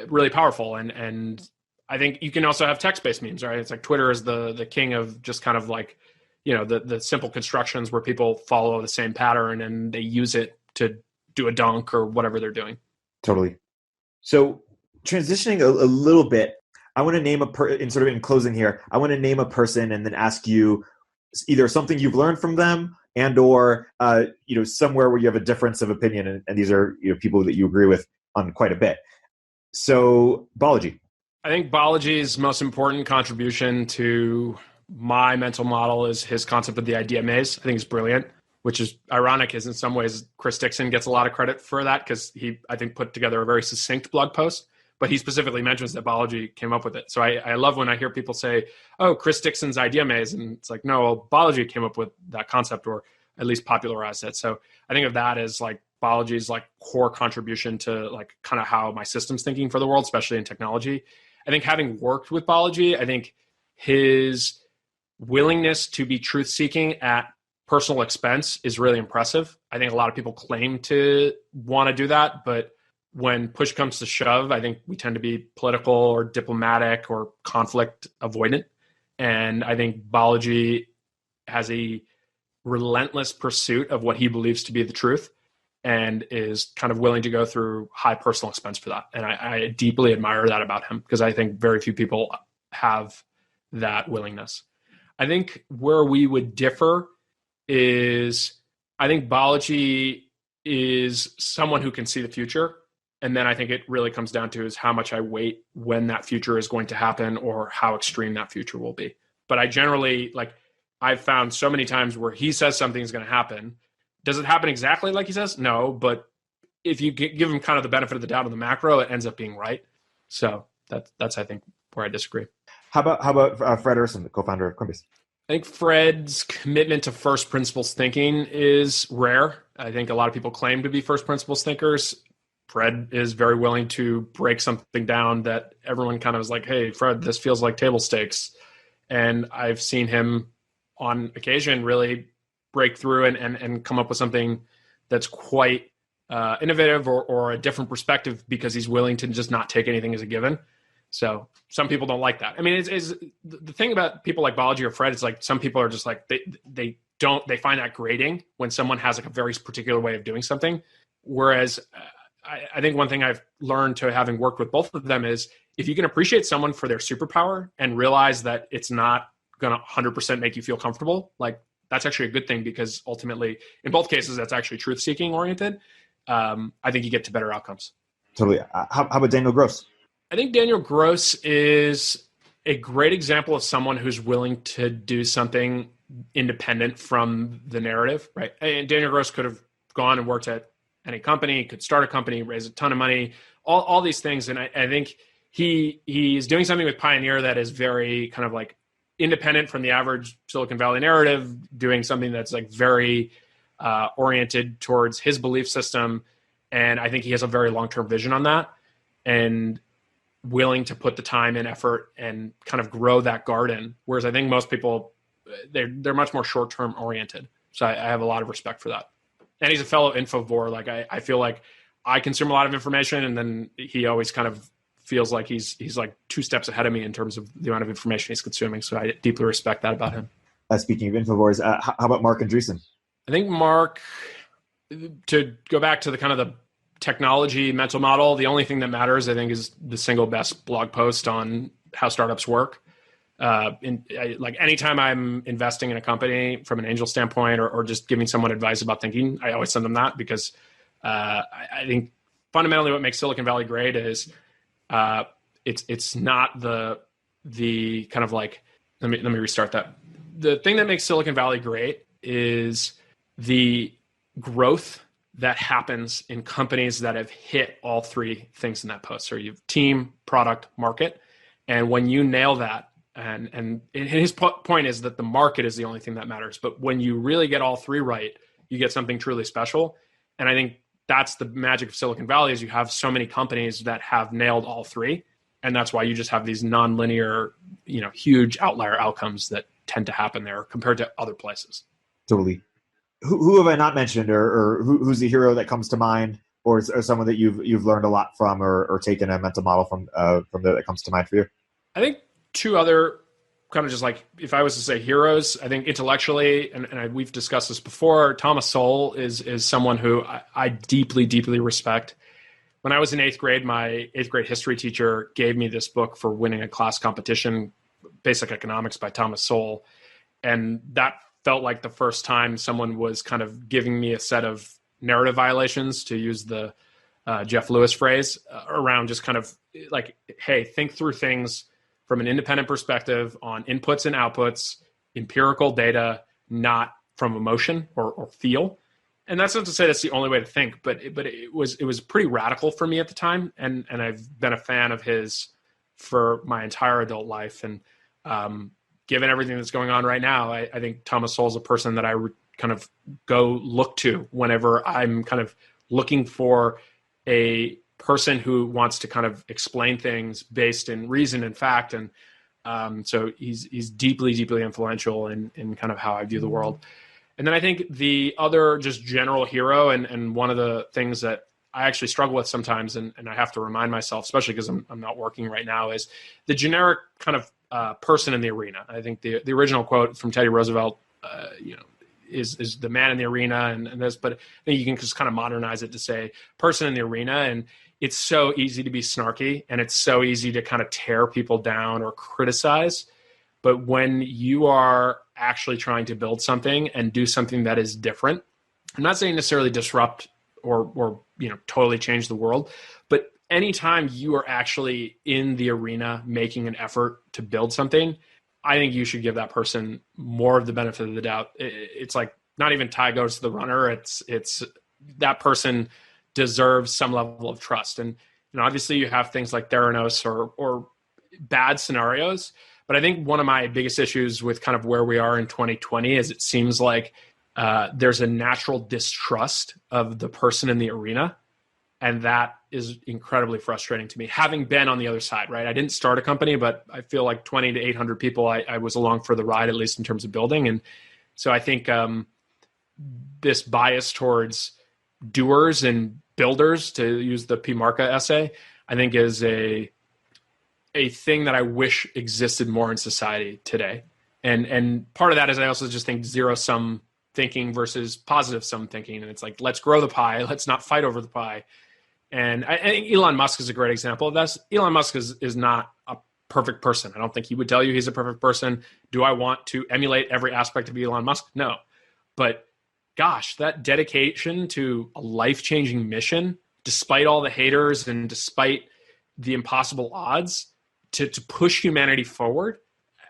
really powerful. And I think you can also have text-based memes, right? It's like Twitter is the king of just kind of like, the simple constructions where people follow the same pattern and they use it to do a dunk or whatever they're doing. Totally. So transitioning a little bit, I want to name in closing here, I want to name a person and then ask you either something you've learned from them and or somewhere where you have a difference of opinion, and these are people that you agree with on quite a bit. So Balaji. I think Balaji's most important contribution to my mental model is his concept of the idea maze. I think it's brilliant, which is ironic, is in some ways Chris Dixon gets a lot of credit for that because he, I think, put together a very succinct blog post, but he specifically mentions that Balaji came up with it. So I love when I hear people say, oh, Chris Dixon's idea maze. And it's like, no, well, Balaji came up with that concept, or at least popularized it. So I think of that as like Balaji's like core contribution to like kind of how my system's thinking for the world, especially in technology. I think having worked with Balaji, I think his willingness to be truth-seeking at personal expense is really impressive. I think a lot of people claim to want to do that, but when push comes to shove, I think we tend to be political or diplomatic or conflict avoidant. And I think Balaji has a relentless pursuit of what he believes to be the truth and is kind of willing to go through high personal expense for that. And I deeply admire that about him because I think very few people have that willingness. I think where we would differ is I think Balaji is someone who can see the future. And then I think it really comes down to is how much I wait when that future is going to happen or how extreme that future will be. But I generally, like, I've found so many times where he says something is going to happen. Does it happen exactly like he says? No, but if you give him kind of the benefit of the doubt on the macro, it ends up being right. So that's I think where I disagree. How about Fred Urson, the co-founder of Coinbase? I think Fred's commitment to first principles thinking is rare. I think a lot of people claim to be first principles thinkers. Fred is very willing to break something down that everyone kind of is like, hey, Fred, this feels like table stakes. And I've seen him on occasion really break through and come up with something that's quite innovative or a different perspective because he's willing to just not take anything as a given. So some people don't like that. I mean, it's the thing about people like Balaji or Fred is like some people are just like they find that grating when someone has like a very particular way of doing something. Whereas I think one thing I've learned to having worked with both of them is if you can appreciate someone for their superpower and realize that it's not going to 100% make you feel comfortable, like that's actually a good thing because ultimately, in both cases, that's actually truth-seeking oriented. I think you get to better outcomes. Totally. How about Daniel Gross? I think Daniel Gross is a great example of someone who's willing to do something independent from the narrative, right? And Daniel Gross could have gone and worked at any company, could start a company, raise a ton of money, all these things. And I think he's doing something with Pioneer that is very kind of like independent from the average Silicon Valley narrative, doing something that's like very oriented towards his belief system. And I think he has a very long-term vision on that and willing to put the time and effort and kind of grow that garden. Whereas I think most people, they're much more short-term oriented. So I have a lot of respect for that. And he's a fellow infovore. Like I feel like I consume a lot of information and then he always kind of feels like he's like 2 steps ahead of me in terms of the amount of information he's consuming. So I deeply respect that about him. Speaking of infovores, how about Mark Andreessen? I think Mark, to go back to the kind of the technology mental model, the only thing that matters, I think, is the single best blog post on how startups work. Like anytime I'm investing in a company from an angel standpoint or just giving someone advice about thinking, I always send them that because I think fundamentally what makes Silicon Valley great is it's not the kind of like, let me restart that. The thing that makes Silicon Valley great is the growth that happens in companies that have hit all 3 things in that post. So you have team, product, market. And when you nail that, and his point is that the market is the only thing that matters. But when you really get all 3 right, you get something truly special. And I think that's the magic of Silicon Valley is you have so many companies that have nailed all 3. And that's why you just have these nonlinear, huge outlier outcomes that tend to happen there compared to other places. Totally. Who have I not mentioned, or who's the hero that comes to mind, or someone that you've learned a lot from, or taken a mental model from that comes to mind for you? I think 2 other kind of just like, if I was to say heroes, I think intellectually, and we've discussed this before, Thomas Sowell is someone who I deeply, deeply respect. When I was in 8th grade, my 8th grade history teacher gave me this book for winning a class competition, Basic Economics by Thomas Sowell. And that felt like the first time someone was kind of giving me a set of narrative violations, to use the Jeff Lewis phrase, around just kind of like, hey, think through things from an independent perspective on inputs and outputs, empirical data, not from emotion or feel. And that's not to say that's the only way to think, but it was pretty radical for me at the time. And I've been a fan of his for my entire adult life. And given everything that's going on right now, I think Thomas Sowell is a person that I kind of go look to whenever I'm kind of looking for a person who wants to kind of explain things based in reason and fact. And so he's deeply, deeply influential in kind of how I view the world. And then I think the other just general hero, and one of the things that I actually struggle with sometimes, and I have to remind myself, especially because I'm not working right now, is the generic kind of person in the arena. I think the original quote from Teddy Roosevelt, is the man in the arena and this, but I think you can just kind of modernize it to say person in the arena. And it's so easy to be snarky, and it's so easy to kind of tear people down or criticize. But when you are actually trying to build something and do something that is different, I'm not saying necessarily disrupt or totally change the world, but anytime you are actually in the arena making an effort to build something, I think you should give that person more of the benefit of the doubt. It's like not even tie goes to the runner. It's that person deserves some level of trust. And obviously you have things like Theranos or bad scenarios. But I think one of my biggest issues with kind of where we are in 2020 is it seems like there's a natural distrust of the person in the arena. And that is incredibly frustrating to me, having been on the other side, right? I didn't start a company, but I feel like 20 to 800 people, I was along for the ride, at least in terms of building. And so I think this bias towards doers and builders, to use the P. Marca essay, I think is a thing that I wish existed more in society today. And part of that is I also just think zero-sum thinking versus positive-sum thinking. And it's like, let's grow the pie. Let's not fight over the pie. And I think Elon Musk is a great example of this. Elon Musk is not a perfect person. I don't think he would tell you he's a perfect person. Do I want to emulate every aspect of Elon Musk? No. But gosh, that dedication to a life-changing mission, despite all the haters and despite the impossible odds, to push humanity forward,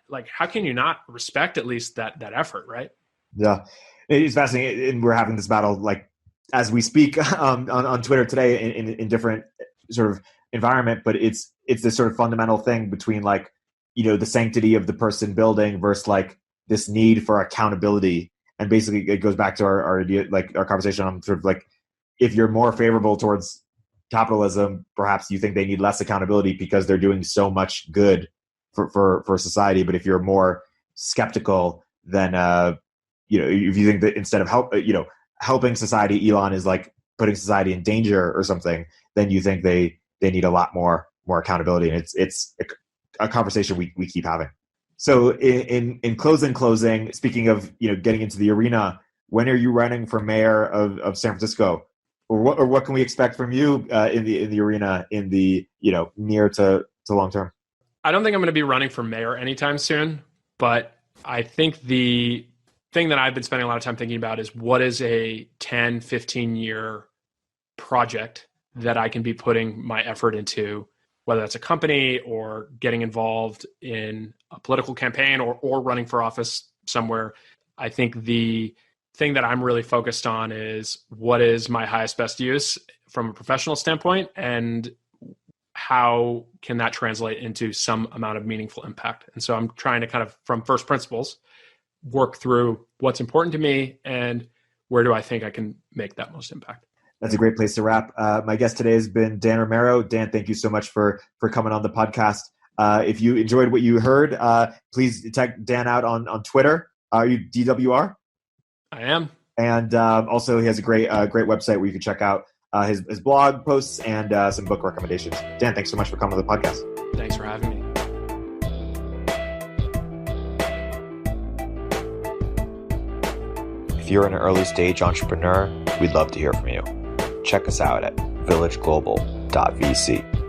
like how can you not respect at least that effort, right? Yeah, it's fascinating. And we're having this battle like as we speak on Twitter today in different sort of environment, but it's this sort of fundamental thing between like, the sanctity of the person building versus like this need for accountability. And basically it goes back to our idea, like our conversation on sort of like, if you're more favorable towards capitalism, perhaps you think they need less accountability because they're doing so much good for society. But if you're more skeptical, then if you think that instead of helping society, Elon is like putting society in danger or something, then you think they need a lot more accountability. And it's a conversation we keep having. So in closing, speaking of getting into the arena, when are you running for mayor of San Francisco? Or what can we expect from you in the arena in the near to long term? I don't think I'm going to be running for mayor anytime soon, but I think the thing that I've been spending a lot of time thinking about is what is a 10, 15-year project that I can be putting my effort into, whether that's a company or getting involved in a political campaign or running for office somewhere. I think the thing that I'm really focused on is what is my highest best use from a professional standpoint, and how can that translate into some amount of meaningful impact. And so I'm trying to kind of, from first principles, work through what's important to me and where do I think I can make that most impact. That's a great place to wrap. My guest today has been Dan Romero. Dan, thank you so much for coming on the podcast. If you enjoyed what you heard, please check Dan out on Twitter. Are you DWR? I am. And also he has a great website where you can check out his blog posts and some book recommendations. Dan, thanks so much for coming on the podcast. Thanks for having me. If you're an early stage entrepreneur, we'd love to hear from you. Check us out at villageglobal.vc.